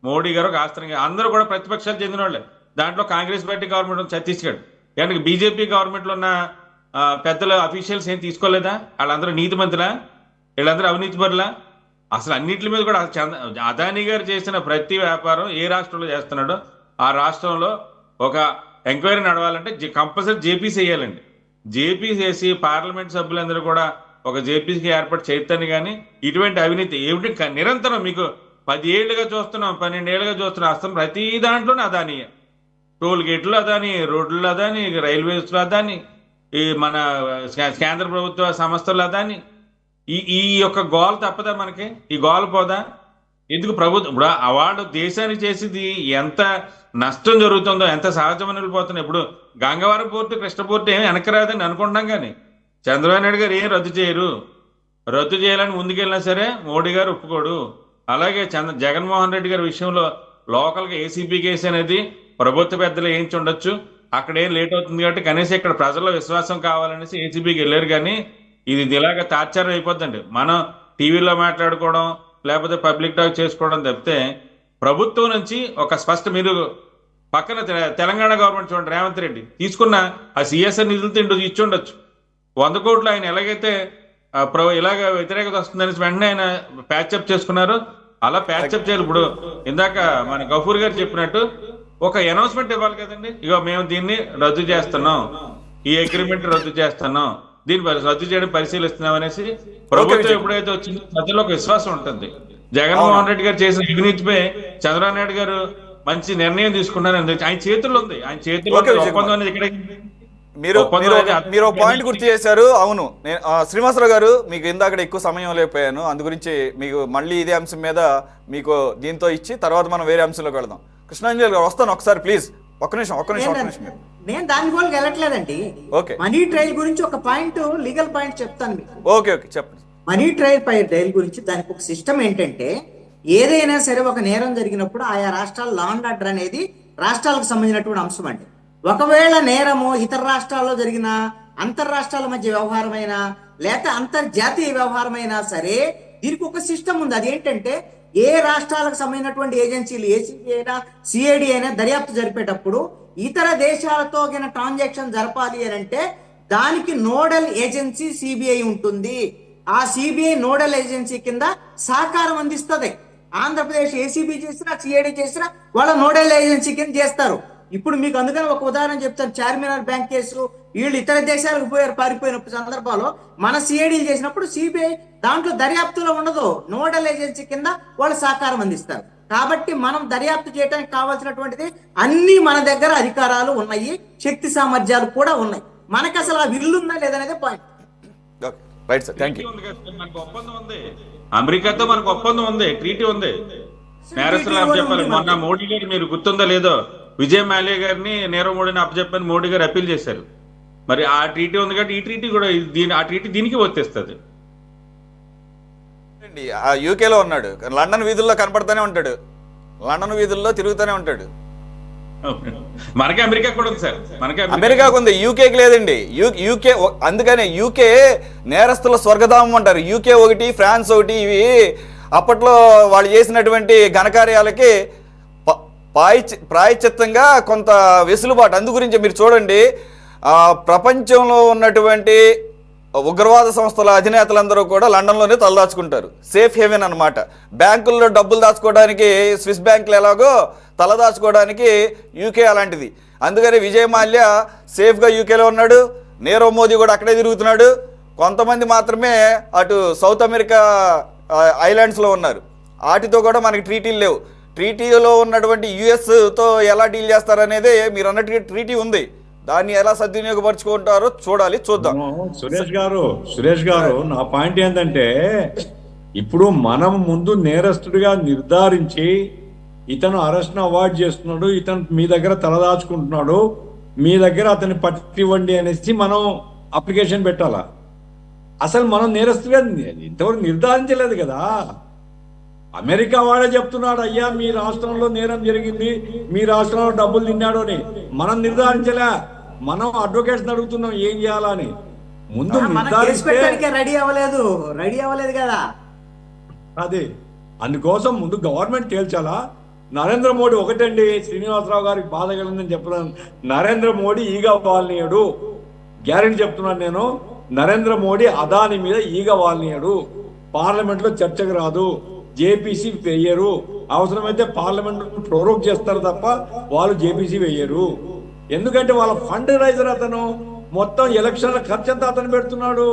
మోడీ గారు ఒక ఆస్త్రంగా, అందరూ కూడా ప్రతిపక్షాలు చెందిన వాళ్ళే. దాంట్లో కాంగ్రెస్ పార్టీ గవర్నమెంట్ ఉంది ఛత్తీస్గఢ్, కానీ బీజేపీ గవర్నమెంట్లో ఉన్న పెద్దల అఫీషియల్స్ ఏం తీసుకోలేదా? వాళ్ళందరూ నీతి మంత్రులా? వీళ్ళందరూ అవినీతి పరులా? అసలు అన్నింటి మీద కూడా అదానీ గారు చేసిన ప్రతి వ్యాపారం ఏ రాష్ట్రంలో చేస్తున్నాడో ఆ రాష్ట్రంలో ఒక ఎంక్వైరీ నడవాలంటే కంపల్సరీ జేపీసీ వేయాలండి. జేపీసీ వేసి పార్లమెంట్ సభ్యులందరూ కూడా ఒక జేపీసీకి ఏర్పాటు చేస్తాను. కానీ ఇటువంటి అవినీతి ఏమిటి నిరంతరం మీకు 10 ఏళ్లుగా చూస్తున్నాం, 12 ఏళ్ళుగా చూస్తున్నాం. అసలు ప్రతి దాంట్లోనే అదాని. టోల్ గేట్లు అదాని, రోడ్లు అదాని, రైల్వేస్లో అదాని, ఈ మన కేంద్ర ప్రభుత్వ సంస్థలు అదాని. ఈ యొక్క గోల్ తప్పదా మనకి? ఈ గోల్ పోదా? ఎందుకు ప్రభుత్వం ఇప్పుడు వాళ్ళు దేశానికి చేసేది ఎంత నష్టం జరుగుతుందో, ఎంత సహజ వనరులు పోతున్నాయి. ఇప్పుడు గంగవరం పోర్టు, కృష్ణ పోర్టు ఏమి వెనకరాదని అనుకుంటాం, కానీ చంద్రబాబు నాయుడు గారు ఏం రద్దు చేయరు. రద్దు చేయాలని ముందుకెళ్ళినా సరే మోడీ గారు ఒప్పుకోడు. అలాగే జగన్మోహన్ రెడ్డి గారి విషయంలో లోకల్గా ఏసీబీ కేసు అనేది ప్రభుత్వ పెద్దలు వేయించి ఉండొచ్చు, అక్కడ ఏం లేట్ అవుతుంది కాబట్టి కనీసం ఇక్కడ ప్రజల్లో విశ్వాసం కావాలనేసి ఏసీబీకి వెళ్ళారు. కానీ ఇది ఇలాగ తాత్సారం అయిపోద్దండి. మనం టీవీలో మాట్లాడుకోవడం లేకపోతే పబ్లిక్ టాక్ చేసుకోవడం తప్పితే ప్రభుత్వం నుంచి ఒక మీరు పక్కన తెలంగాణ గవర్నమెంట్ చూడండి, రేవంత్ రెడ్డి తీసుకున్న ఆ సిఎస్ఆర్ నిధులతో ఇచ్చి ఉండొచ్చు 100 కోట్లు. ఆయన ఎలాగైతే ఇలాగ వ్యతిరేకత వస్తుందని వెంటనే ఆయన ప్యాచప్ చేసుకున్నారు. అలా ప్యాచప్ చేయాలి. ఇప్పుడు ఇందాక మన గఫూర్ గారు చెప్పినట్టు ఒక అనౌన్స్మెంట్ ఇవ్వాలి కదండి, ఇక మేము దీన్ని రద్దు చేస్తున్నాం, ఈ అగ్రిమెంట్ రద్దు చేస్తున్నాం, దీన్ని రద్దు చేయడం పరిశీలిస్తున్నాం అనేసి ప్రభుత్వం ఎప్పుడైతే వచ్చిందో ప్రజల్లో ఒక విశ్వాసం ఉంటుంది. జగన్మోహన్ రెడ్డి గారు చేసిన అవినీతిపై చంద్రబాబు నాయుడు గారు మంచి నిర్ణయం తీసుకున్నారు. ఆయన చేతుల్లో ఉంది, ఆయన చేతుల్లో ఒప్పందం అనేది ఇక్కడ. మీరు పాయింట్ గుర్తు చేశారు. అవును, శ్రీనివాసరావు గారు మీకు ఇందాక ఎక్కువ సమయం లేకపోయాను, అందు గురించి మీకు మళ్ళీ ఇదే అంశం మీద మీకు దీంతో ఇచ్చి తర్వాత మనం వేరే అంశంలోకి వెళదాం. కృష్ణాంజలి గారు వస్తాను ఒకసారి ప్లీజ్. ఒక్క నిమిషం. నేను దాని గోల్కి వెళ్ళట్లేదండి. ఓకే, మనీ ట్రయల్ గురించి ఒక పాయింట్, లీగల్ పాయింట్ చెప్తాను మీకు. ఓకే చెప్పండి. మనీ ట్రయల్ గురించి దానికి ఒక సిస్టమ్ ఏంటంటే, ఏదైనా సరే ఒక నేరం జరిగినప్పుడు ఆయా రాష్ట్రాల లా అండ్ ఆర్డర్ అనేది రాష్ట్రాలకు సంబంధించినటువంటి అంశం అండి. ఒకవేళ నేరము ఇతర రాష్ట్రాల్లో జరిగిన అంతర్రాష్ట్రాల మధ్య వ్యవహారమైనా లేకపోతే అంతర్జాతీయ వ్యవహారమైనా సరే దీనికి ఒక సిస్టమ్ ఉంది. అదేంటంటే ఏ రాష్ట్రాలకు సంబంధించినటువంటి ఏజెన్సీలు ఏసీబీ అయినా సిఐడి అయినా దర్యాప్తు జరిపేటప్పుడు ఇతర దేశాలతో ట్రాన్సాక్షన్ జరపాలి అని అంటే దానికి నోడల్ ఏజెన్సీ సిబిఐ ఉంటుంది. ఆ సిబిఐ నోడల్ ఏజెన్సీ కింద సహకారం అందిస్తుంది. ఆంధ్రప్రదేశ్ ఏసీబీ చేసినా సిఐడి చేసినా వాళ్ళ నోడల్ ఏజెన్సీ కింద చేస్తారు. ఇప్పుడు మీకు అందుకని ఒక ఉదాహరణ చెప్తాను. చార్మినార్ బ్యాంక్ కేసు వీళ్ళు ఇతర దేశాలకు పోయారు పారిపోయిన సందర్భాల్లో మన సిఐడీలు చేసినప్పుడు సిబిఐ దాంట్లో దర్యాప్తులో ఉండదు, నోడల్ ఏజెన్సీ కింద వాళ్ళు సహకారం అందిస్తారు. కాబట్టి మనం దర్యాప్తు చేయడానికి కావాల్సినటువంటిది అన్ని మన దగ్గర అధికారాలు ఉన్నాయి, శక్తి సామర్థ్యాలు కూడా ఉన్నాయి. మనకు అసలు ఆ విల్లు ఉందా లేదనేది point. Right sir, thank you. మనకు ఒప్పందం ఉంది, అమెరికాతో మనకు ఒప్పందం ఉంది, ట్రీటీ ఉంది. నేరస్తులు అప్పచెప్పాలి. మొన్న మోడీ గారు, మీరు గుర్తుందో లేదో, విజయ్ మాల్యా గారిని నీరవ్ మోడీని అప్పచెప్పని మోడీ గారు అప్పీల్ చేశారు. మరి ఆ ట్రీటీ ఉంది కాబట్టి ఈ ట్రీటీ కూడా ఆ ట్రీటీ దీనికి వర్తిస్తుంది. ఆ యూకేలో ఉన్నాడు, లండన్ వీధుల్లో కనపడుతూనే ఉంటాడు, లండన్ వీధుల్లో తిరుగుతూనే ఉంటాడు. మనకి అమెరికా కూడా ఉంది సార్, మనకి అమెరికాకు ఉంది, యూకేకి లేదండి. యూకే అందుకనే యూకే నేరస్తుల స్వర్గధామం అంటారు. యూకే ఒకటి, ఫ్రాన్స్ ఒకటి, ఇవి అప్పట్లో వాళ్ళు చేసినటువంటి ఘనకార్యాలకి ప్రాయశ్చిత్తంగా కొంత వెసులుబాటు. అందు గురించి మీరు చూడండి, ప్రపంచంలో ఉన్నటువంటి ఉగ్రవాద సంస్థల అధినేతలందరూ కూడా లండన్లోనే తలదాచుకుంటారు. సేఫ్ హేవెన్ అనమాట. బ్యాంకుల్లో డబ్బులు దాచుకోవడానికి స్విస్ బ్యాంకులు ఎలాగో తలదాచుకోవడానికి యూకే అలాంటిది. అందుకని విజయ్ మాల్యా సేఫ్గా యూకేలో ఉన్నాడు, నీరవ్ మోదీ కూడా అక్కడే తిరుగుతున్నాడు. కొంతమంది మాత్రమే అటు సౌత్ అమెరికా ఐలాండ్స్లో ఉన్నారు. వాటితో కూడా మనకి ట్రీటీలు లేవు. ట్రీటీలో ఉన్నటువంటి యుఎస్తో ఎలా డీల్ చేస్తారనేది మీరు అన్నట్టు ట్రీటీ ఉంది, దాన్ని ఎలా సద్వినియోగపరచుకుంటారో చూద్దాం. సురేష్ గారు నా పాయింట్ ఏంటంటే, ఇప్పుడు మనం ముందు నేరస్తుడిగా నిర్ధారించి ఇతను అరెస్ట్ అవాయిడ్ చేస్తున్నాడు, ఇతను మీ దగ్గర తలదాచుకుంటున్నాడు, మీ దగ్గర అతన్ని పట్టివ్వండి అనేసి మనం అప్లికేషన్ పెట్టాలా. అసలు మనం నేరస్తుడిగా ఇంతవరకు నిర్ధారించలేదు కదా. అమెరికా వాడే చెప్తున్నాడు, అయ్యా మీ రాష్ట్రంలో నేరం జరిగింది, మీ రాష్ట్రంలో డబ్బులు తిన్నాడు అని. మనం నిర్ధారించలే, మనం అడ్వకేట్స్ అడుగుతున్నాం ఏం చేయాలని. ముందు రెడీ అవ్వలేదు కదా. అదే అందుకోసం ముందు గవర్నమెంట్ తేల్చాలా. నరేంద్ర మోడీ ఒకటండి, శ్రీనివాసరావు గారికి బాధ కలిగిందని చెప్తున్నాను. నరేంద్ర మోడీ ఈగ వాల్నీయడు, గ్యారెంటీ చెప్తున్నాను నేను. నరేంద్ర మోడీ అదాని మీద ఈగ వాల్నీయడు. పార్లమెంట్ లో చర్చకు రాదు, జేపీసీ వేయరు. అవసరమైతే పార్లమెంట్ ప్రొరోగ్ చేస్తారు తప్ప వాళ్ళు జేపీసీ వేయరు. ఎందుకంటే వాళ్ళ ఫండ్ రైజర్ అతను. మొత్తం ఎలక్షన్ల ఖర్చు అంతా అతను పెడుతున్నాడు.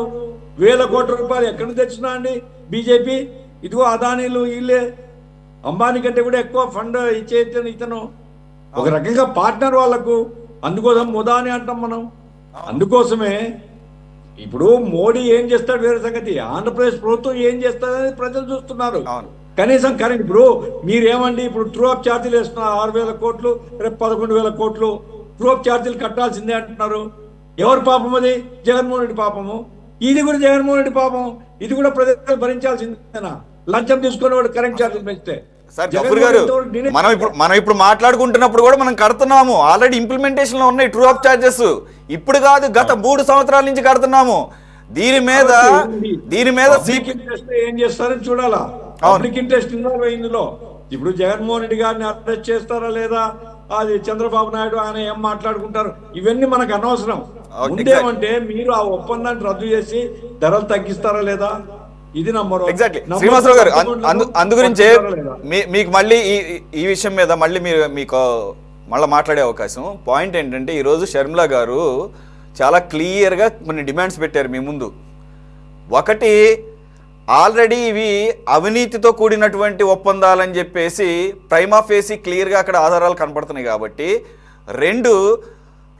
1000 కోట్ల రూపాయలు ఎక్కడి నుంచి తెచ్చినా అండి బీజేపీ. ఇదిగో అదానీలు వీళ్ళే, అంబానీ కంటే కూడా ఎక్కువ ఫండ్ ఇచ్చే ఇతను ఒక రకంగా పార్ట్నర్ వాళ్ళకు. అందుకోసం ముదాని అంటాం మనం. అందుకోసమే ఇప్పుడు మోడీ ఏం చేస్తాడు వేరే సంగతి, ఆంధ్రప్రదేశ్ ప్రభుత్వం ఏం చేస్తారని ప్రజలు చూస్తున్నారు. కనీసం కరెంట్ ఇప్పుడు మీరేమండి, ఇప్పుడు ట్రూ అప్ ఛార్జీలు వేస్తున్నారు 6,000 కోట్లు, రేపు 11,000 కోట్లు ట్రూ అప్ ఛార్జీలు కట్టాల్సిందే అంటున్నారు. ఎవరి పాపం అది? జగన్మోహన్ రెడ్డి పాపము. ఇది కూడా జగన్మోహన్ రెడ్డి పాపం, ఇది కూడా ప్రజలు భరించాల్సిందేనా? లంచం తీసుకునేవాడు కరెంట్ ఛార్జీలు పెంచితే. సార్ గఫూర్ గారు, మనం ఇప్పుడు మాట్లాడుకుంటున్నప్పుడు కూడా మనం కడుతున్నాము. ఆల్రెడీ ఇంప్లిమెంటేషన్ లో ఉన్నాయి ట్రూ అప్ చార్జెస్. ఇప్పుడు కాదు, గత 3 సంవత్సరాల నుంచి కడుతున్నాము. దీని మీద ఏం చేస్తారని చూడాలా. పబ్లిక్ ఇంట్రెస్ట్ ఇన్వాల్వ్ అయిందిలో. ఇప్పుడు జగన్మోహన్ రెడ్డి గారిని అరెస్ట్ చేస్తారా లేదా, అది చంద్రబాబు నాయుడు ఆయన ఏం మాట్లాడుకుంటారు, ఇవన్నీ మనకు అనవసరం. ముందేమంటే మీరు ఆ ఒప్పందాన్ని రద్దు చేసి ధరలు తగ్గిస్తారా లేదా, ఇది నంబర్. ఎగ్జాక్ట్లీ శ్రీనివాసరావు గారు, అందుగురించే మీకు మళ్ళీ ఈ విషయం మీద మీకు మళ్ళీ మాట్లాడే అవకాశం. పాయింట్ ఏంటంటే, ఈరోజు షర్మిల గారు చాలా క్లియర్గా కొన్ని డిమాండ్స్ పెట్టారు మీ ముందు. ఒకటి, ఆల్రెడీ ఇవి అవినీతితో కూడినటువంటి ఒప్పందాలని చెప్పేసి ప్రైమా ఫేసి క్లియర్గా అక్కడ ఆధారాలు కనపడుతున్నాయి కాబట్టి. 2,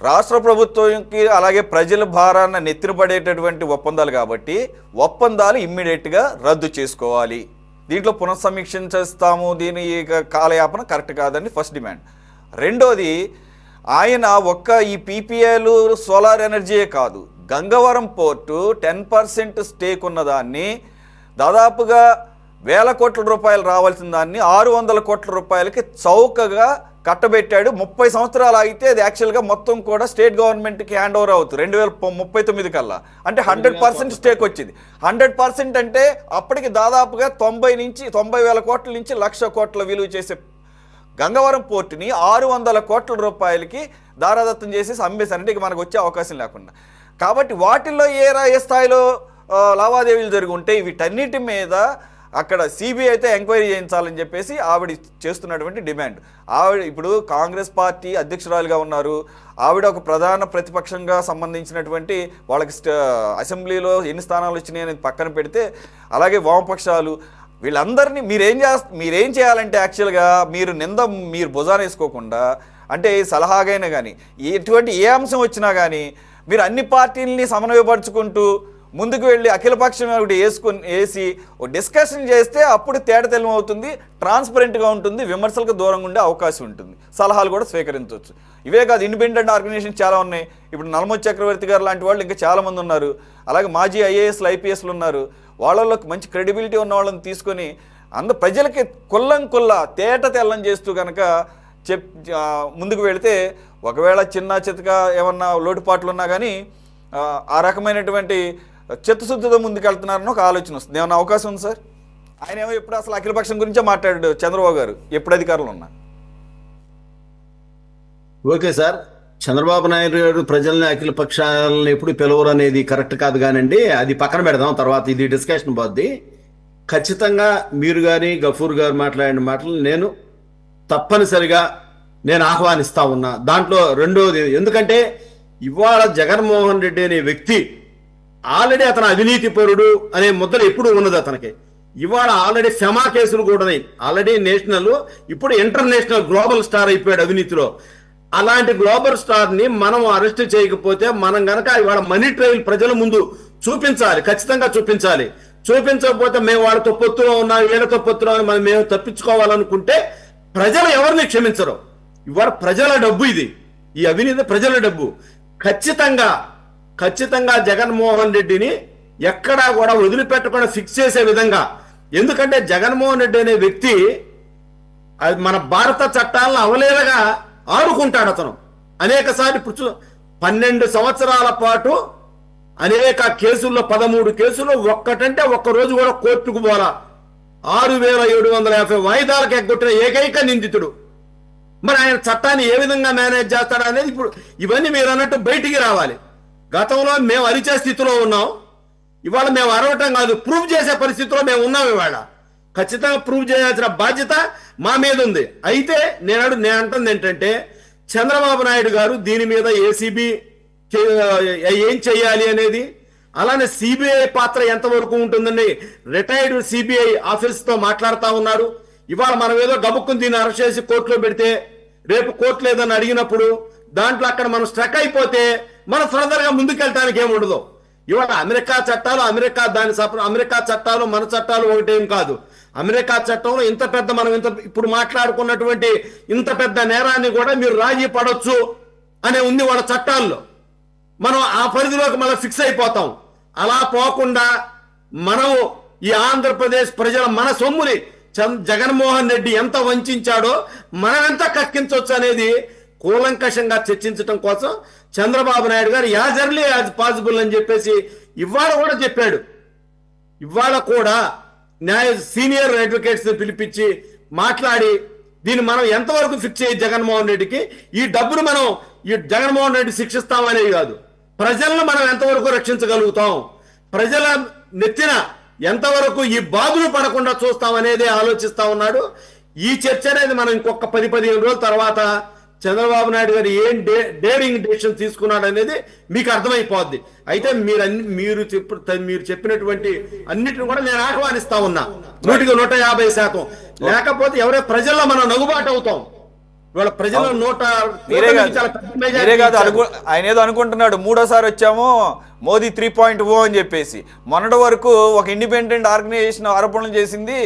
రాష్ట్ర ప్రభుత్వంకి అలాగే ప్రజల భారాన్ని నెత్తిన పడేటటువంటి ఒప్పందాలు కాబట్టి ఒప్పందాలు ఇమ్మీడియట్గా రద్దు చేసుకోవాలి. దీంట్లో పునఃసమీక్షిస్తాము, దీని కాలయాపన కరెక్ట్ కాదని ఫస్ట్ డిమాండ్. 2వది, ఆయన ఈ పీపీఏలు సోలార్ ఎనర్జీయే కాదు, గంగవరం పోర్టు 10% స్టేక్ ఉన్నదాన్ని దాదాపుగా వేల కోట్ల రూపాయలు రావాల్సిన దాన్ని 600 కోట్ల రూపాయలకి చౌకగా కట్టబెట్టాడు. 30 సంవత్సరాలు ఆగితే అది యాక్చువల్గా మొత్తం కూడా స్టేట్ గవర్నమెంట్కి హ్యాండ్ ఓవర్ అవుతుంది 2039 కల్లా. అంటే 100% స్టేక్ వచ్చింది. 100% అంటే అప్పటికి దాదాపుగా 90,000 కోట్ల నుంచి 1,00,000 కోట్ల విలువ చేసే గంగవరం పోర్టుని 600 కోట్ల రూపాయలకి దారాదత్తం చేసేసి అమ్మేశారంటే ఇక మనకు వచ్చే అవకాశం లేకుండా. కాబట్టి వాటిల్లో ఏ స్థాయిలో లావాదేవీలు జరిగి ఉంటే వీటన్నిటి మీద అక్కడ సిబిఐ అయితే ఎంక్వైరీ చేయించాలని చెప్పేసి ఆవిడ చేస్తున్నటువంటి డిమాండ్. ఆవిడ ఇప్పుడు కాంగ్రెస్ పార్టీ అధ్యక్షురాలుగా ఉన్నారు. ఆవిడ ఒక ప్రధాన ప్రతిపక్షంగా సంబంధించినటువంటి వాళ్ళకి అసెంబ్లీలో ఎన్ని స్థానాలు వచ్చినాయి అనేది పక్కన పెడితే, అలాగే వామపక్షాలు వీళ్ళందరినీ మీరేం చేయాలంటే యాక్చువల్గా మీరు భుజాన వేసుకోకుండా, అంటే సలహాగైనా కానీ ఎటువంటి ఏ అంశం వచ్చినా కానీ మీరు అన్ని పార్టీలని సమన్వయపరుచుకుంటూ ముందుకు వెళ్ళి అఖిలపక్షం ఒకటి వేసి డిస్కషన్ చేస్తే అప్పుడు తేటతెల్లం అవుతుంది, ట్రాన్స్పరెంట్గా ఉంటుంది, విమర్శలకు దూరంగా ఉండే అవకాశం ఉంటుంది, సలహాలు కూడా స్వీకరించవచ్చు. ఇవే కాదు, ఇండిపెండెంట్ ఆర్గనైజేషన్ చాలా ఉన్నాయి. ఇప్పుడు నల్లమొచ్చి చక్రవర్తి గారు లాంటి వాళ్ళు ఇంకా చాలామంది ఉన్నారు. అలాగే మాజీ ఐఏఎస్లు ఐపీఎస్లు ఉన్నారు. వాళ్ళలో మంచి క్రెడిబిలిటీ ఉన్న వాళ్ళని తీసుకొని ప్రజలకి తేటతెల్లం చేస్తూ కనుక ముందుకు వెళితే ఒకవేళ చిన్న చితక ఏమన్నా లోటుపాట్లు ఉన్నా కానీ ఆ రకమైనటువంటి చిత్తశుద్ధితో ముందుకెళ్తున్నారని ఒక ఆలోచన వస్తుంది. ఏమన్నా అవకాశం ఉంది సార్? ఆయన ఏమో ఎప్పుడు అసలు అఖిలపక్షం గురించే మాట్లాడాడు చంద్రబాబు గారు ఎప్పుడు అధికారంలో ఉన్నా. ఓకే సార్, చంద్రబాబు నాయుడు గారు ప్రజల్ని అఖిల పక్షాలను ఎప్పుడు పిలవరు అనేది కరెక్ట్ కాదు కానండి, అది పక్కన పెడదాం, తర్వాత ఇది డిస్కషన్ పోద్ది. ఖచ్చితంగా మీరు కానీ గఫూర్ గారు మాట్లాడిన మాటలు నేను తప్పనిసరిగా ఆహ్వానిస్తా ఉన్నా. దాంట్లో రెండోది, ఎందుకంటే ఇవాళ జగన్మోహన్ రెడ్డి అనే వ్యక్తి ఆల్రెడీ అతను అవినీతి పరుడు అనే ముద్ర ఎప్పుడు ఉన్నది అతనికి. ఇవాళ ఆల్రెడీ ఫెమా కేసులు కూడా ఉన్నాయి. ఆల్రెడీ నేషనల్, ఇప్పుడు ఇంటర్నేషనల్ గ్లోబల్ స్టార్ అయిపోయాడు అవినీతిలో. అలాంటి గ్లోబల్ స్టార్ ని మనం అరెస్ట్ చేయకపోతే మనం గనక ఇవాళ మనీ ట్రయల్ ప్రజల ముందు చూపించాలి, ఖచ్చితంగా చూపించాలి. చూపించకపోతే మేము వాళ్ళతో పొత్తులో ఉన్నాం, వీళ్ళతో పొత్తులో అని మేము తప్పించుకోవాలనుకుంటే ప్రజలు ఎవరిని క్షమించరు. ఇవాళ ప్రజల డబ్బు ఇది, ఈ అవినీతి ప్రజల డబ్బు. ఖచ్చితంగా జగన్మోహన్ రెడ్డిని ఎక్కడా కూడా వదిలిపెట్టకుండా ఫిక్స్ చేసే విధంగా, ఎందుకంటే జగన్మోహన్ రెడ్డి అనే వ్యక్తి మన భారత చట్టాలను అవలేలగా ఆడుకుంటాడు. అతను అనేక సార్లు 12 సంవత్సరాల పాటు అనేక కేసుల్లో 13 కేసుల్లో ఒక్కటంటే ఒక్కరోజు కూడా కోర్టుకు పోలా. 6,750 వాయిదాలకు ఎగ్గొట్టిన ఏకైక నిందితుడు. మరి ఆయన చట్టాన్ని ఏ విధంగా మేనేజ్ చేస్తాడు అనేది ఇప్పుడు ఇవన్నీ మీరు అన్నట్టు బయటికి రావాలి. గతంలో మేము అరిచే స్థితిలో ఉన్నాం, ఇవాళ మేము అరవటం కాదు, ప్రూవ్ చేసే పరిస్థితిలో మేము ఉన్నాం. ఇవాళ ఖచ్చితంగా ప్రూవ్ చేయాల్సిన బాధ్యత మా మీద ఉంది. అయితే నేను అంటుంది ఏంటంటే, చంద్రబాబు నాయుడు గారు దీని మీద ఏసీబీ ఏం చేయాలి అనేది, అలానే సిబిఐ పాత్ర ఎంతవరకు ఉంటుందని రిటైర్డ్ సిబిఐ ఆఫీస్తో మాట్లాడుతూ ఉన్నారు. ఇవాళ మనం ఏదో గబుక్కుని దీన్ని అరెస్ట్ చేసి కోర్టులో పెడితే రేపు కోర్టులో ఏదన్నా అడిగినప్పుడు దాంట్లో అక్కడ మనం స్ట్రక్ అయిపోతే మనం ఫర్దర్ గా ముందుకెళ్ళడానికి ఏముండదు. ఇవాళ అమెరికా చట్టాలు అమెరికా చట్టాలు మన చట్టాలు ఒకటేం కాదు. అమెరికా చట్టంలో మనం ఇప్పుడు మాట్లాడుకున్నటువంటి ఇంత పెద్ద నేరాన్ని కూడా మీరు రాజీ పడొచ్చు అనే ఉంది వాళ్ళ చట్టాల్లో. మనం ఆ పరిధిలోకి మనం ఫిక్స్ అయిపోతాం. అలా పోకుండా మనం ఈ ఆంధ్రప్రదేశ్ ప్రజల మన సొమ్ముని జగన్మోహన్ రెడ్డి ఎంత వంచాడో మనం ఎంత కక్కించవచ్చు అనేది కూలంకషంగా చర్చించడం కోసం చంద్రబాబు నాయుడు గారు యాజ్ ఎర్లీ యాజ్ పాసిబుల్ అని చెప్పేసి ఇవాళ కూడా చెప్పాడు. ఇవాళ కూడా సీనియర్ అడ్వకేట్స్ పిలిపించి మాట్లాడి దీన్ని మనం ఎంతవరకు ఫిక్స్ చేయి జగన్మోహన్ రెడ్డికి, ఈ డబ్బును మనం ఈ జగన్మోహన్ రెడ్డి శిక్షిస్తామనేది కాదు, ప్రజలను మనం ఎంతవరకు రక్షించగలుగుతాం, ప్రజల నెత్తిన ఎంతవరకు ఈ బాధలు పడకుండా చూస్తామనేదే ఆలోచిస్తా ఉన్నాడు. ఈ చర్చ అనేది మనం ఇంకొక 10-15 రోజుల తర్వాత చంద్రబాబు నాయుడు గారు ఏం డేరింగ్ డెసిషన్ తీసుకున్నాడు అనేది మీకు అర్థమైపోద్ది. అయితే మీరు చెప్పినటువంటి అన్నిటిని కూడా నేను ఆహ్వానిస్తా ఉన్నా 100% లేకపోతే ఎవరే ప్రజల్లో మనం నగుబాటు అవుతాం. ఇవాళ ప్రజల మీరే కాదు ఆయన ఏదో అనుకుంటున్నాడు, మూడోసారి వచ్చాము మోదీ 3.0 అని చెప్పేసి. మొన్నటి వరకు ఒక ఇండిపెండెంట్ ఆర్గనైజేషన్ ఆరోపణలు చేసింది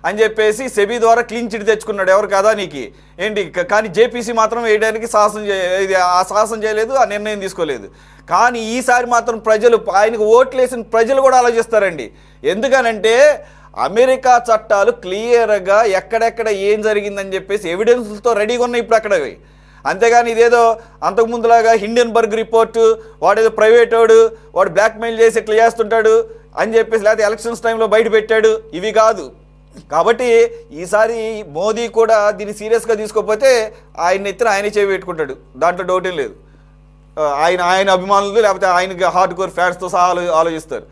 అని చెప్పేసి సెబీ ద్వారా క్లీన్ చిట్ తెచ్చుకున్నాడు. ఎవరు కదా నీకు ఏంటి, కానీ జేపీసీ మాత్రం వేయడానికి సాహసం చేయలేదు, ఆ నిర్ణయం తీసుకోలేదు. కానీ ఈసారి మాత్రం ప్రజలు ఆయనకు ఓట్లు వేసిన ప్రజలు కూడా ఆలోచిస్తారండి. ఎందుకనంటే అమెరికా చట్టాలు క్లియర్గా ఎక్కడెక్కడ ఏం జరిగిందని చెప్పేసి ఎవిడెన్స్తో రెడీగా ఉన్నాయి ఇప్పుడు అక్కడ. అంతేగాని ఇదేదో అంతకుముందులాగా హిండెన్బర్గ్ రిపోర్టు, వాడేదో ప్రైవేట్ వాడు బ్లాక్మెయిల్ చేసి ఇట్లా చేస్తుంటాడు అని చెప్పేసి, లేకపోతే ఎలక్షన్స్ టైంలో బయట పెట్టాడు, ఇవి కాదు. కాబట్టి ఈసారి మోదీ కూడా దీన్ని సీరియస్గా తీసుకోకపోతే ఆయన ఎత్తున ఆయనే చేయి పెట్టుకుంటాడు, దాంట్లో డౌటే లేదు. ఆయన అభిమానులు లేకపోతే ఆయన హార్డ్ కోర్ ఫ్యాన్స్తో సహా ఆలోచిస్తారు.